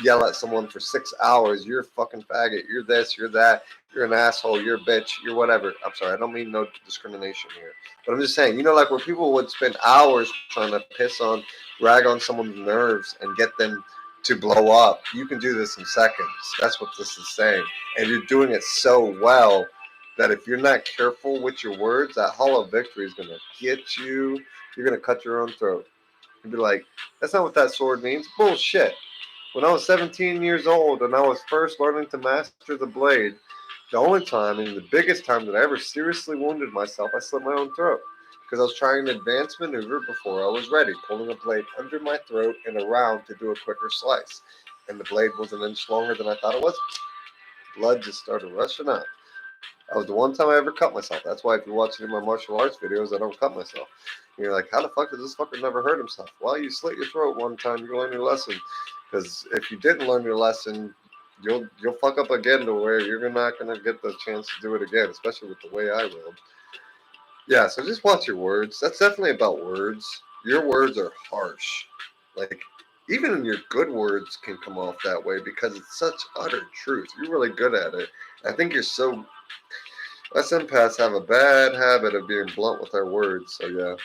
yell at someone for 6 hours, you're a fucking faggot, you're this, you're that, you're an asshole, you're a bitch, you're whatever. I'm sorry, I don't mean no discrimination here. But I'm just saying, like where people would spend hours trying to rag on someone's nerves and get them to blow up. You can do this in seconds. That's what this is saying. And you're doing it so well that if you're not careful with your words, that hollow victory is going to get you. You're going to cut your own throat. You'll be like, that's not what that sword means. Bullshit. When I was 17 years old and I was first learning to master the blade, the only time and the biggest time that I ever seriously wounded myself, I slit my own throat. Because I was trying an advanced maneuver before I was ready, pulling a blade under my throat and around to do a quicker slice. And the blade was an inch longer than I thought it was. Blood just started rushing out. That was the one time I ever cut myself. That's why if you're watching my martial arts videos, I don't cut myself. And you're like, how the fuck does this fucker never hurt himself? Well, you slit your throat one time, you learn your lesson. Because if you didn't learn your lesson, you'll fuck up again to where you're not going to get the chance to do it again, especially with the way I willed. Yeah, so just watch your words. That's definitely about words. Your words are harsh. Like, even your good words can come off that way because it's such utter truth. You're really good at it. I think you're so... Us empaths have a bad habit of being blunt with our words, so yeah.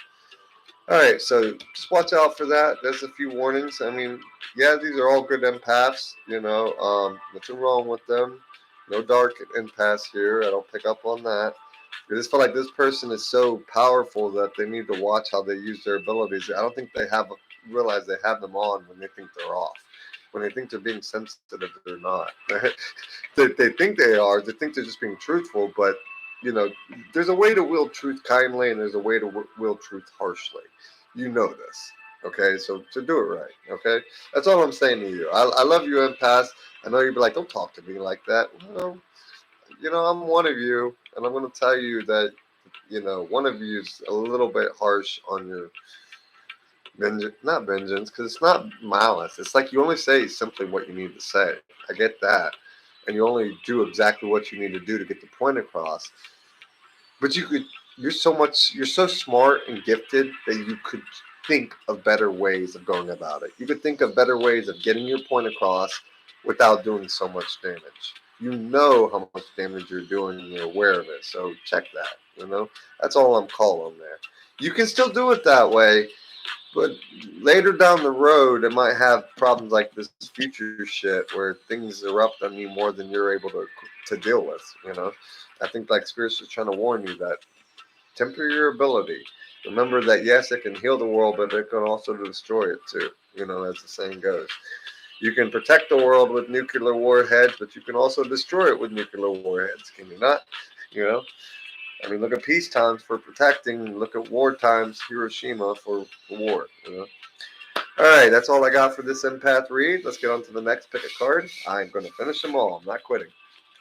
Alright, so just watch out for that. There's a few warnings. I mean, yeah, these are all good empaths, nothing wrong with them. No dark empaths here. I don't pick up on that. I just feel like this person is so powerful that they need to watch how they use their abilities. I don't think they realize they have them on when they think they're off. When they think they're being sensitive, they're not. They think they are. They think they're just being truthful, but there's a way to wield truth kindly and there's a way to wield truth harshly. You know this. Okay, so to do it right. Okay, that's all I'm saying to you. I love you, empaths. I know you'd be like, don't talk to me like that. Well, I'm one of you, and I'm going to tell you that, one of you is a little bit harsh on your vengeance, not vengeance, because it's not malice. It's like you only say simply what you need to say. I get that. And you only do exactly what you need to do to get the point across. But you're so smart and gifted that you could think of better ways of going about it. You could think of better ways of getting your point across without doing so much damage. You know how much damage you're doing and you're aware of it. So check that. That's all I'm calling there. You can still do it that way, but later down the road, it might have problems like this future shit where things erupt on you more than you're able to deal with. I think like spirits are trying to warn you that temper your ability. Remember that yes, it can heal the world, but it can also destroy it too. As the saying goes. You can protect the world with nuclear warheads, but you can also destroy it with nuclear warheads. Can you not? You know. I mean, look at peace times for protecting. Look at war times, Hiroshima for war. All right, that's all I got for this empath read. Let's get on to the next pick a card. I'm going to finish them all. I'm not quitting.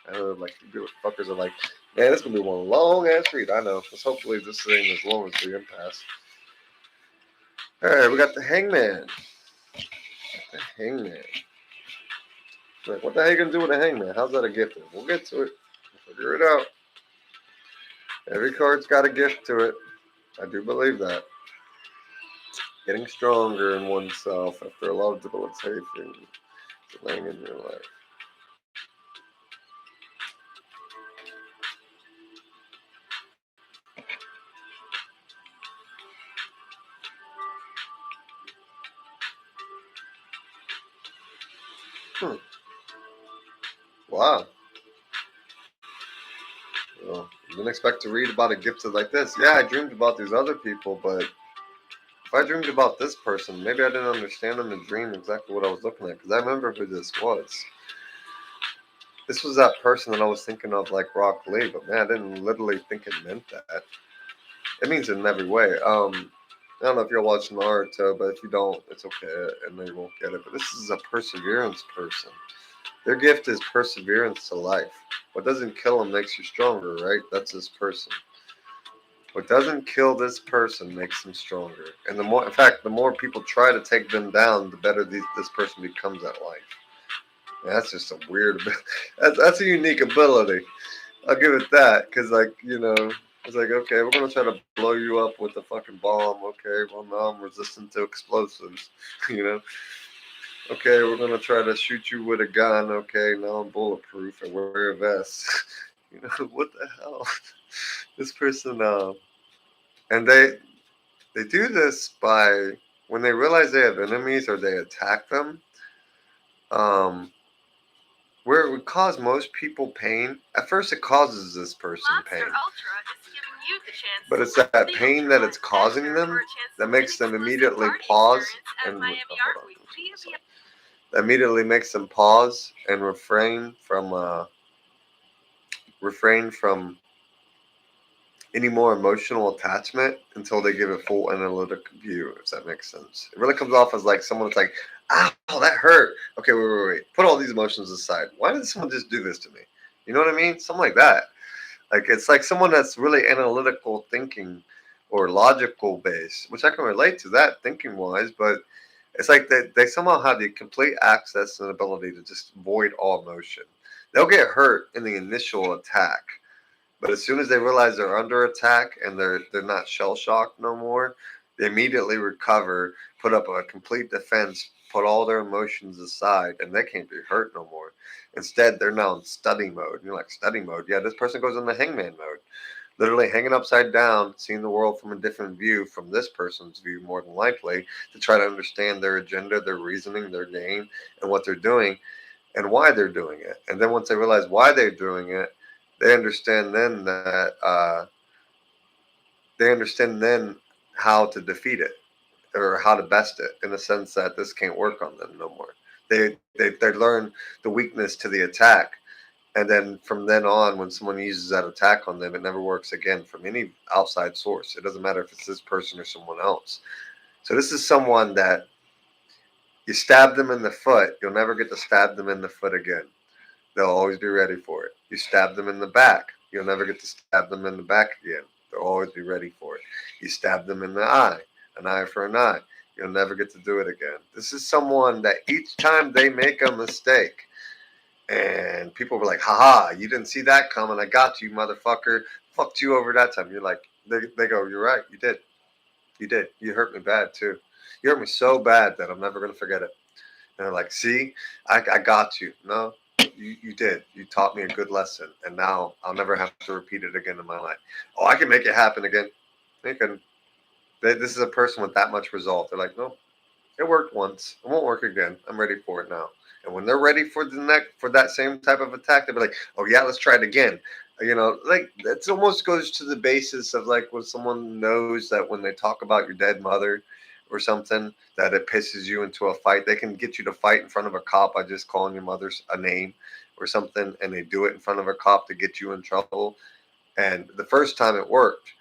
I know, like, you fuckers are like, man, this is going to be one long ass read. I know. Let's hopefully this thing as long as the impasse. All right, we got the Hangman. The Hangman. Like, what the hell are you going to do with a Hangman? How's that a gift? We'll get to it. We'll figure it out. Every card's got a gift to it. I do believe that. Getting stronger in oneself after a lot of debilitation, delaying in your life. Hmm. Wow. Well, you didn't expect to read about a gift like this. Yeah, I dreamed about these other people, but if I dreamed about this person, maybe I didn't understand in the dream exactly what I was looking at, because I remember who this was. This was that person that I was thinking of, like Rock Lee, but man, I didn't literally think it meant that. It means it in every way. I don't know if you're watching Naruto, but if you don't, it's okay, and they won't get it. But this is a perseverance person. Their gift is perseverance to life. What doesn't kill them makes you stronger, right? That's this person. What doesn't kill this person makes them stronger. And in fact, the more people try to take them down, the better this person becomes at life. And that's just a weird, that's a unique ability. I'll give it that, because it's like, okay, we're gonna try to blow you up with a fucking bomb. Okay, well now I'm resistant to explosives. you know. Okay, we're gonna try to shoot you with a gun. Okay, now I'm bulletproof and wear a vest. What the hell? This person, and they do this by when they realize they have enemies or they attack them. Um, where it would cause most people pain. At first, it causes this person pain, but it's that pain that it's causing them that makes them immediately pause and that immediately makes them pause and refrain from any more emotional attachment until they give a full analytic view, if that makes sense. It really comes off as like someone's like, ow, that hurt. Okay, wait. Put all these emotions aside. Why did someone just do this to me? You know what I mean? Something like that. Like it's like someone that's really analytical thinking or logical based, which I can relate to that thinking wise, but it's like they somehow have the complete access and ability to just void all emotion. They'll get hurt in the initial attack, but as soon as they realize they're under attack and they're not shell shocked no more, they immediately recover, put up a complete defense, put all their emotions aside, and they can't be hurt no more. Instead, they're now in study mode. And you're like, study mode? Yeah, this person goes into hangman mode. Literally hanging upside down, seeing the world from a different view, from this person's view, more than likely, to try to understand their agenda, their reasoning, their game, and what they're doing and why they're doing it. And then once they realize why they're doing it, they understand then that they understand then how to defeat it or how to best it in the sense that this can't work on them no more. They learn the weakness to the attack, and then from then on, when someone uses that attack on them, it never works again from any outside source. It doesn't matter if it's this person or someone else. So this is someone that you stab them in the foot, you'll never get to stab them in the foot again. They'll always be ready for it. You stab them in the back, you'll never get to stab them in the back again. They'll always be ready for it. You stab them in the eye, an eye for an eye. You'll never get to do it again. This is someone that each time they make a mistake, and people were like, haha, you didn't see that coming. I got you, motherfucker. Fucked you over that time. You're like, they go, you're right. You did. You did. You hurt me bad, too. You hurt me so bad that I'm never going to forget it. And they're like, see, I got you. No, you did. You taught me a good lesson, and now I'll never have to repeat it again in my life. Oh, I can make it happen again. They can. This is a person with that much resolve. They're like, no, it worked once. It won't work again. I'm ready for it now. And when they're ready for the next for that same type of attack, they'll be like, "Oh yeah, let's try it again." Like it almost goes to the basis of like when someone knows that when they talk about your dead mother or something that it pisses you into a fight, they can get you to fight in front of a cop by just calling your mother's a name or something, and they do it in front of a cop to get you in trouble. And the first time it worked,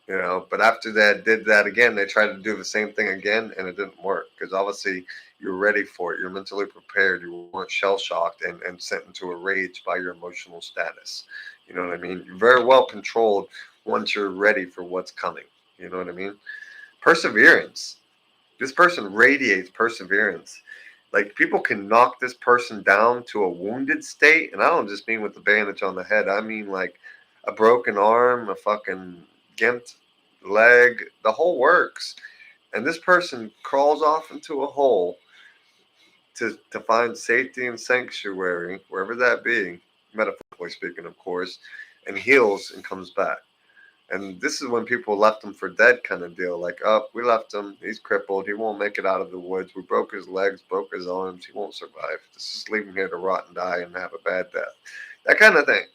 but after that did that again, they tried to do the same thing again, and it didn't work because obviously you're ready for it. You're mentally prepared. You weren't shell shocked and sent into a rage by your emotional status. You know what I mean? You're very well controlled once you're ready for what's coming. You know what I mean? Perseverance. This person radiates perseverance. Like people can knock this person down to a wounded state, and I don't just mean with the bandage on the head. I mean like a broken arm, a fucking gimped leg, the whole works. And this person crawls off into a hole to find safety and sanctuary, wherever that be, metaphorically speaking, of course, and heals and comes back. And this is when people left him for dead kind of deal. Like, oh, we left him. He's crippled. He won't make it out of the woods. We broke his legs, broke his arms. He won't survive. Just leave him here to rot and die and have a bad death. That kind of thing.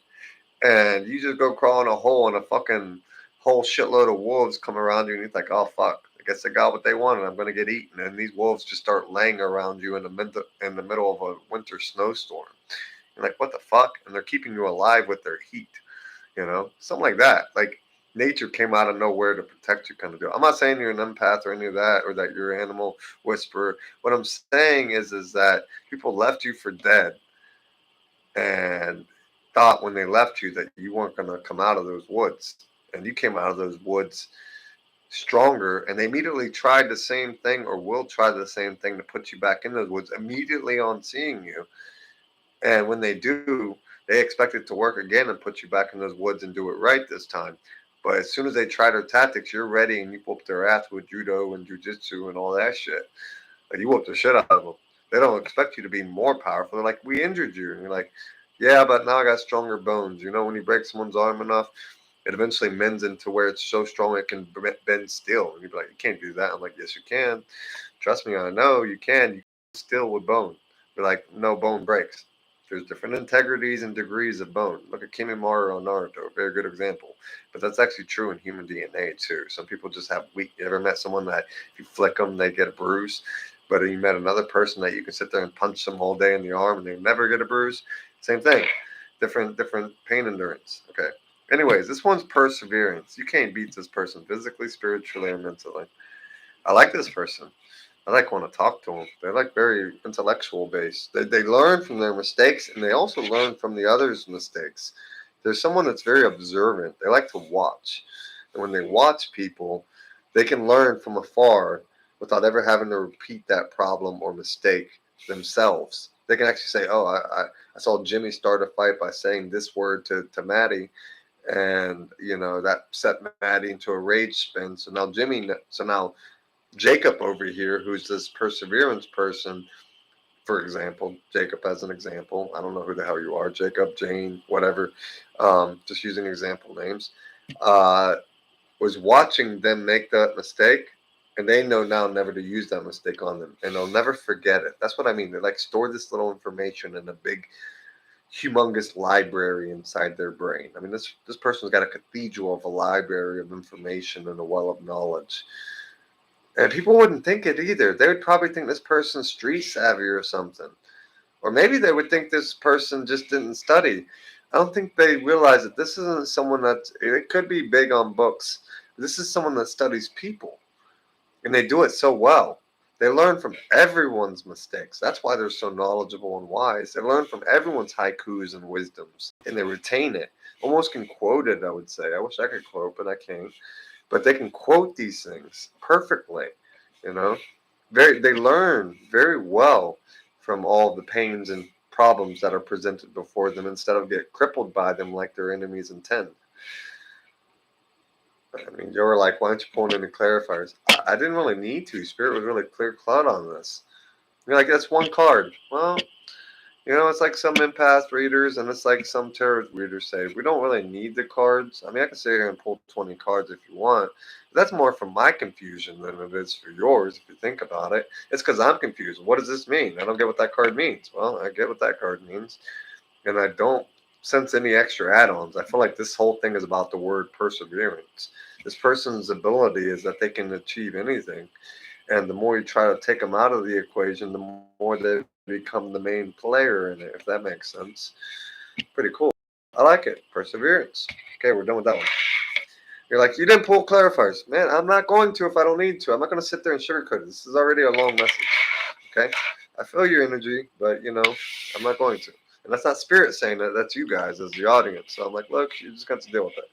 And you just go crawl in a hole and a fucking whole shitload of wolves come around you and you're like, oh, fuck. I guess they got what they wanted. I'm going to get eaten. And these wolves just start laying around you in the middle of a winter snowstorm. You're like, what the fuck? And they're keeping you alive with their heat. Something like that. Like, nature came out of nowhere to protect you kind of deal. I'm not saying you're an empath or any of that or that you're an animal whisperer. What I'm saying is that people left you for dead and thought when they left you that you weren't going to come out of those woods. And you came out of those woods stronger, and they immediately tried the same thing or will try the same thing to put you back in those woods immediately on seeing you. And when they do, they expect it to work again and put you back in those woods and do it right this time. But as soon as they try their tactics, you're ready and you whoop their ass with judo and jujitsu and all that shit. Like you whoop the shit out of them. They don't expect you to be more powerful. They're like, we injured you. And you're like, yeah, but now I got stronger bones. When you break someone's arm enough, it eventually mends into where it's so strong it can bend steel. And you'd be like, you can't do that. I'm like, yes, you can. Trust me, I know you can. You can steel with bone. But like, no bone breaks. There's different integrities and degrees of bone. Look at Kimimaro on Naruto, a very good example. But that's actually true in human DNA too. Some people just have weak. You ever met someone that if you flick them, they get a bruise? But you met another person that you can sit there and punch them all day in the arm and they never get a bruise? Same thing. Different pain endurance. Okay. Anyways, this one's perseverance. You can't beat this person physically, spiritually, or mentally. I like this person. I like want to talk to them. They're like very intellectual based. They learn from their mistakes and they also learn from the others' mistakes. There's someone that's very observant. They like to watch. And when they watch people, they can learn from afar without ever having to repeat that problem or mistake themselves. They can actually say, oh, I saw Jimmy start a fight by saying this word to Maddie. And, that set Maddie into a rage spin. So now Jacob over here, who's this perseverance person, for example, Jacob as an example. I don't know who the hell you are, Jacob, Jane, whatever. Just using example names. Was watching them make that mistake, and they know now never to use that mistake on them, and they'll never forget it. That's what I mean. They like store this little information in a big, humongous library inside their brain. I mean, this person's got a cathedral of a library of information and a well of knowledge. And people wouldn't think it either. They would probably think this person's street savvy or something. Or maybe they would think this person just didn't study. I don't think they realize that this isn't someone it could be big on books. This is someone that studies people. And they do it so well. They learn from everyone's mistakes. That's why they're so knowledgeable and wise. They learn from everyone's haikus and wisdoms. And they retain it. Almost can quote it, I would say. I wish I could quote, but I can't. But they can quote these things perfectly, They learn very well from all the pains and problems that are presented before them instead of get crippled by them like their enemies intend. I mean, you were like, why don't you pull in any clarifiers? I didn't really need to. Spirit was really clear cloud on this. You're like, that's one card. Well, You know, it's like some empath readers and it's like some tarot readers say, we don't really need the cards. I mean, I can sit here and pull 20 cards if you want. But that's more from my confusion than it is for yours, if you think about it. It's because I'm confused. What does this mean? I don't get what that card means. Well, I get what that card means. And I don't sense any extra add-ons. I feel like this whole thing is about the word perseverance. This person's ability is that they can achieve anything. And the more you try to take them out of the equation, the more they become the main player in it, if that makes sense. Pretty cool. I like it. Perseverance. Okay, we're done with that one. You're like, you didn't pull clarifiers. Man, I'm not going to if I don't need to. I'm not going to sit there and sugarcoat it. This is already a long message. Okay? I feel your energy, but, I'm not going to. And that's not spirit saying that. That's you guys as the audience. So I'm like, look, you just got to deal with it.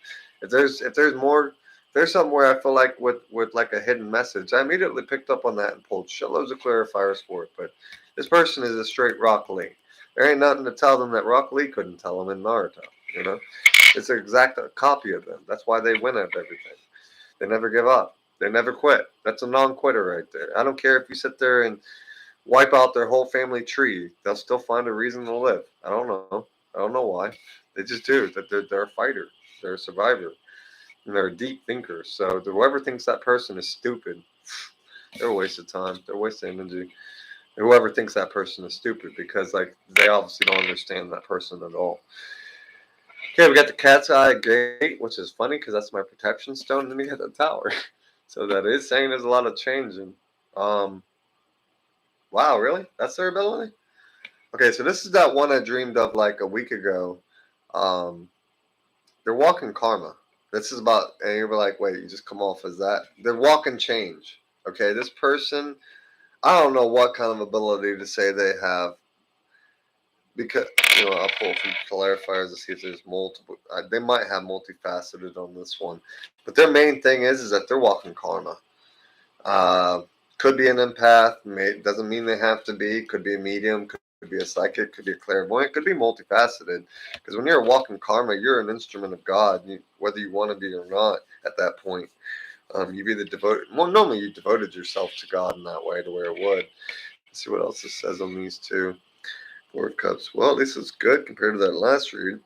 If there's more, there's somewhere I feel like with like a hidden message. I immediately picked up on that and pulled shitloads of clarifiers for it. But this person is a straight Rock Lee. There ain't nothing to tell them that Rock Lee couldn't tell them in Naruto. You know, it's an exact copy of them. That's why they win at everything. They never give up. They never quit. That's a non-quitter right there. I don't care if you sit there and wipe out their whole family tree. They'll still find a reason to live. I don't know. I don't know why. They just do. That they're a fighter. They're a survivor. And they're a deep thinker. So whoever thinks that person is stupid, they're a waste of time. They're a waste of energy. Whoever thinks that person is stupid because like they obviously don't understand that person at all. Okay, we got the cat's eye gate, which is funny because that's my protection stone, and then we got the tower. So that is saying there's a lot of changing. Um, wow, really? That's their ability? Okay, so this is that one I dreamed of like a week ago. Um, they're walking karma. This is about, and you were like, wait, you just come off as that. They're walking change. Okay, this person, I don't know what kind of ability to say they have because I'll pull from clarifiers to see if there's multiple. They might have multifaceted on this one, but their main thing is that they're walking karma. Uh, could be an empath. Doesn't mean they have to be. Could be a medium. Could be a psychic. Could be a clairvoyant. Could be multifaceted. Because when you're walking karma, you're an instrument of God, whether you want to be or not. At that point, you've either devoted. Well, normally you devoted yourself to God in that way, to where it would. Let's see what else it says on these two. Four of Cups. Well, this is good compared to that last read.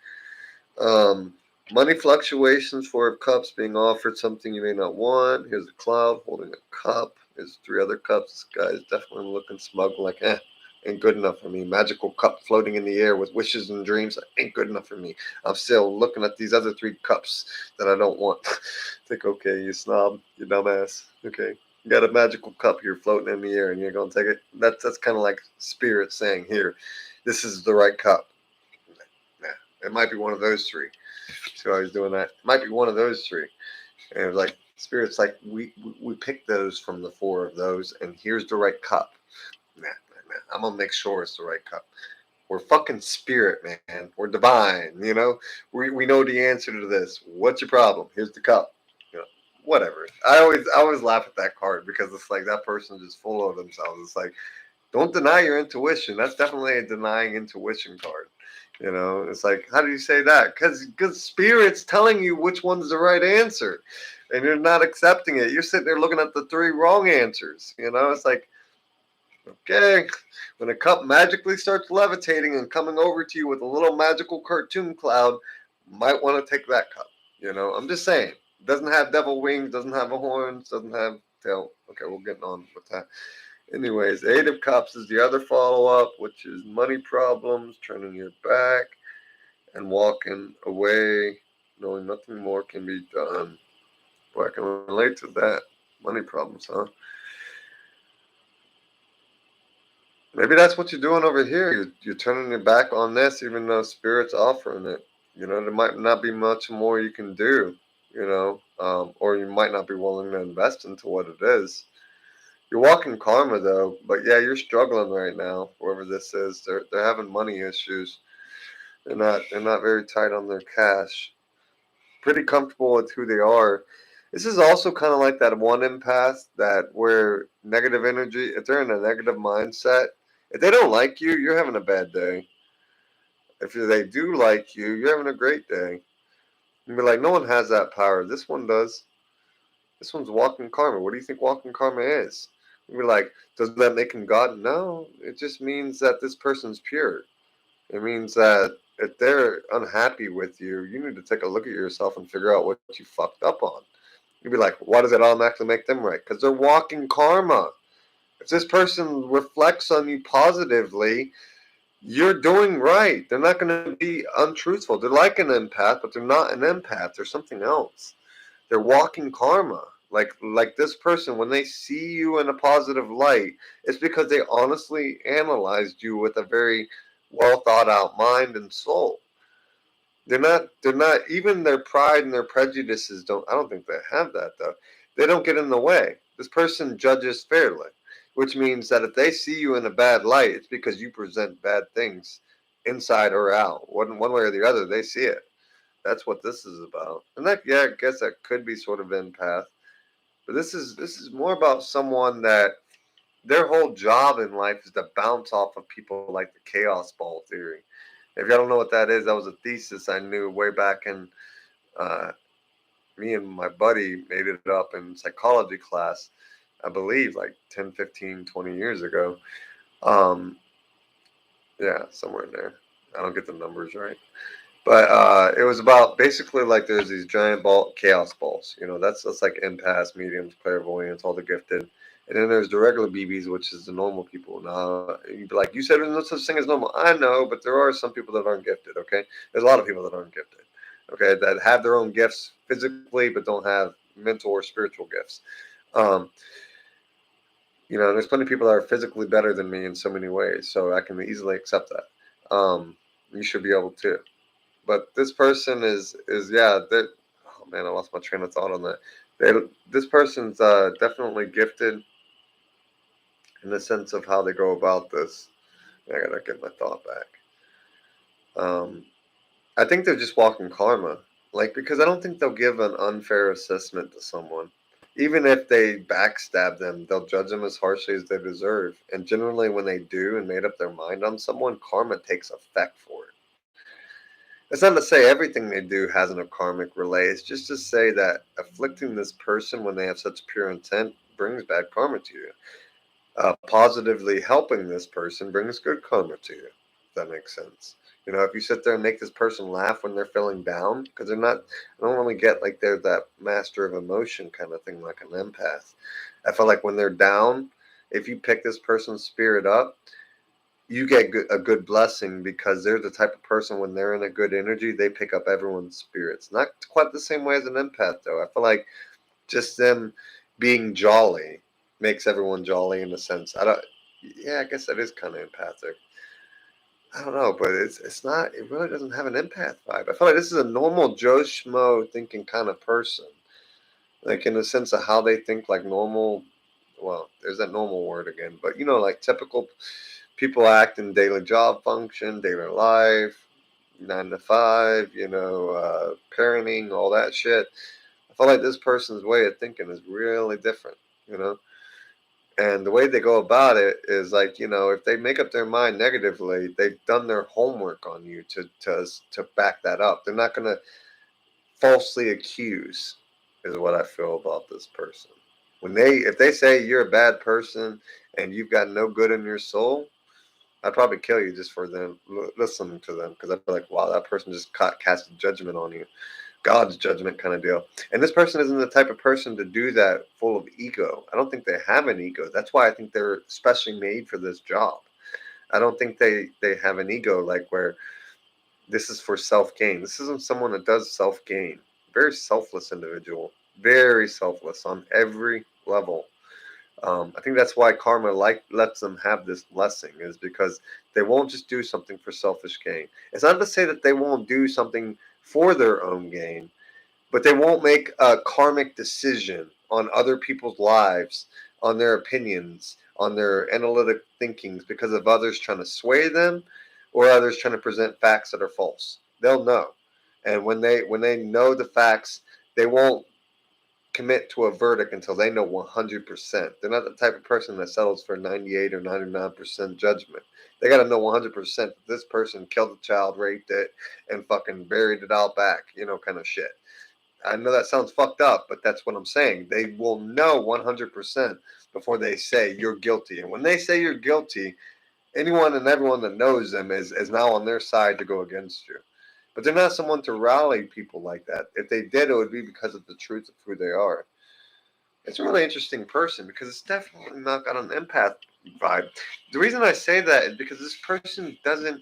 Money fluctuations, Four of Cups, being offered something you may not want. Here's a cloud holding a cup. There's three other cups. This guy is definitely looking smug, like, ain't good enough for me. Magical cup floating in the air with wishes and dreams, ain't good enough for me. I'm still looking at these other three cups that I don't want. Think, okay, you snob, you dumbass. Okay, you got a magical cup here floating in the air, and you're gonna take it. That's kind of like spirit saying, here, this is the right cup. Nah, it might be one of those three. See how he's doing that? It might be one of those three. And it was like, Spirit's like, we picked those from the four of those, and here's the right cup. Nah. I'm going to make sure it's the right cup. We're fucking spirit, man. We're divine, We know the answer to this. What's your problem? Here's the cup. Whatever. I always laugh at that card because it's like that person's just full of themselves. It's like, don't deny your intuition. That's definitely a denying intuition card. It's like, how do you say that? Because spirit's telling you which one's the right answer, and you're not accepting it. You're sitting there looking at the three wrong answers. It's like, okay, when a cup magically starts levitating and coming over to you with a little magical cartoon cloud, you might want to take that cup. I'm just saying. Doesn't have devil wings, doesn't have a horn, doesn't have tail. Okay, we're getting on with that. Anyways, Eight of Cups is the other follow-up, which is money problems, turning your back, and walking away, knowing nothing more can be done. Boy, I can relate to that. Money problems, huh? Maybe that's what you're doing over here. You're turning your back on this, even though Spirit's offering it. There might not be much more you can do, or you might not be willing to invest into what it is. You're walking karma though, but yeah, you're struggling right now. Whoever this is, they're having money issues. They're not very tight on their cash. Pretty comfortable with who they are. This is also kind of like that one empath that where negative energy. If they're in a negative mindset, if they don't like you, you're having a bad day. If they do like you, you're having a great day. You'd be like, no one has that power. This one does. This one's walking karma. What do you think walking karma is? We're like, does that make him God? No, it just means that this person's pure. It means that if they're unhappy with you, you need to take a look at yourself and figure out what you fucked up on. You'd be like, why does it automatically make them right? Because they're walking karma. If this person reflects on you positively, you're doing right. They're not going to be untruthful. They're like an empath, but they're not an empath. They're something else. They're walking karma. Like this person, when they see you in a positive light, it's because they honestly analyzed you with a very well thought out mind and soul. They're not even their pride and their prejudices don't I don't think they have that though. They don't get in the way. This person judges fairly, which means that if they see you in a bad light, it's because you present bad things inside or out. One way or the other, they see it. That's what this is about. And that, yeah, I guess that could be sort of empath. But this is more about someone that their whole job in life is to bounce off of people like the chaos ball theory. If y'all don't know what that is, that was a thesis I knew way back in uh, me and my buddy made it up in psychology class, I believe like 10, 15, 20 years ago. Um, yeah, somewhere in there. I don't get the numbers right. But it was about basically like there's these giant chaos balls. That's like empaths, mediums, clairvoyants, all the gifted. And then there's the regular BBs, which is the normal people. Now, you'd be like, you said there's no such thing as normal. I know, but there are some people that aren't gifted, okay? There's a lot of people that aren't gifted, okay, that have their own gifts physically, but don't have mental or spiritual gifts. Um, there's plenty of people that are physically better than me in so many ways, so I can easily accept that. You should be able to. But this person is yeah. Oh man, I lost my train of thought on that. This person's definitely gifted in the sense of how they go about this. I gotta get my thought back. I think they're just walking karma, like because I don't think they'll give an unfair assessment to someone. Even if they backstab them, they'll judge them as harshly as they deserve. And generally, when they do and made up their mind on someone, karma takes effect for it. It's not to say everything they do has an karmic relay. It's just to say that afflicting this person when they have such pure intent brings bad karma to you. Positively helping this person brings good karma to you. If that makes sense. If you sit there and make this person laugh when they're feeling down, because I don't really get like they're that master of emotion kind of thing, like an empath. I feel like when they're down, if you pick this person's spirit up, you get a good blessing because they're the type of person when they're in a good energy, they pick up everyone's spirits. Not quite the same way as an empath, though. I feel like just them being jolly makes everyone jolly in a sense. I don't. Yeah, I guess that is kind of empathic. I don't know, but it's not. It really doesn't have an empath vibe. I feel like this is a normal Joe Schmo thinking kind of person, like in the sense of how they think, like normal. Well, there's that normal word again, but like typical people act in daily job function, daily life, 9 to 5, parenting, all that shit. I feel like this person's way of thinking is really different, you know. And the way they go about it is like, if they make up their mind negatively, they've done their homework on you to back that up. They're not gonna falsely accuse, is what I feel about this person. If they say you're a bad person and you've got no good in your soul, I'd probably kill you just for them listening to them because I'd be like, wow, that person just cast a judgment on you, God's judgment kind of deal. And this person isn't the type of person to do that full of ego. I don't think they have an ego. That's why I think they're specially made for this job. I don't think they have an ego like where this is for self gain. This isn't someone that does self gain. Very selfless individual. Very selfless on every level. I think that's why karma lets them have this blessing is because they won't just do something for selfish gain. It's not to say that they won't do something for their own gain, but they won't make a karmic decision on other people's lives, on their opinions, on their analytic thinkings because of others trying to sway them or others trying to present facts that are false. They'll know. And when they know the facts, they won't commit to a verdict until they know 100%. They're not the type of person that settles for 98 or 99% judgment. They got to know 100% that this person killed a child, raped it, and fucking buried it out back, kind of shit. I know that sounds fucked up, but that's what I'm saying. They will know 100% before they say you're guilty. And when they say you're guilty, anyone and everyone that knows them is now on their side to go against you. But they're not someone to rally people like that. If they did, it would be because of the truth of who they are. It's a really interesting person because it's definitely not got an empath vibe. The reason I say that is because this person doesn't,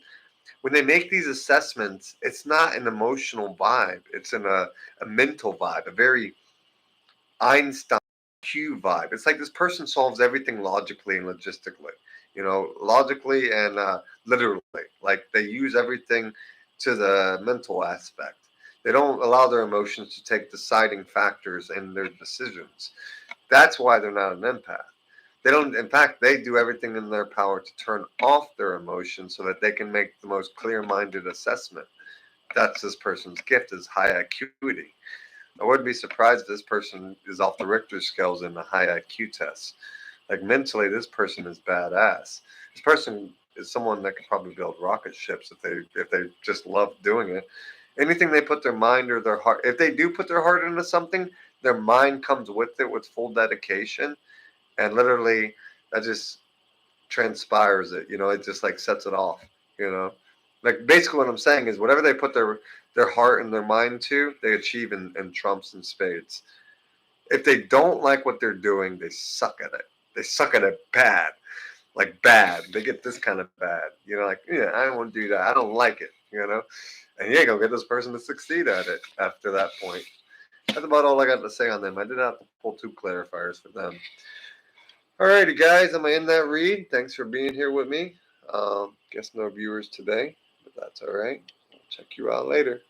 when they make these assessments, it's not an emotional vibe. It's a mental vibe, a very Einstein Q vibe. It's like this person solves everything logically and logistically, logically and literally. Like they use everything to the mental aspect. They don't allow their emotions to take deciding factors in their decisions. That's why they're not an empath. They don't, in fact, they do everything in their power to turn off their emotions so that they can make the most clear minded assessment. That's this person's gift is high acuity. I wouldn't be surprised if this person is off the Richter scales in the high IQ test. Like mentally, this person is badass. This person is someone that could probably build rocket ships if they just love doing it. Anything they put their mind or their heart, if they do put their heart into something, their mind comes with it with full dedication, and literally that just transpires it. It just like sets it off. You know, like basically what I'm saying is whatever they put their heart and their mind to, they achieve in trumps and spades. If they don't like what they're doing, they suck at it. They suck at it bad, like bad. They get this kind of bad. Like yeah, I don't want to do that. I don't like it. And you ain't gonna get this person to succeed at it after that point. That's about all I got to say on them. I didn't have to pull two clarifiers for them. Alrighty, guys, I'm gonna end that read. Thanks for being here with me. Guess no viewers today, but that's all right. I'll check you out later.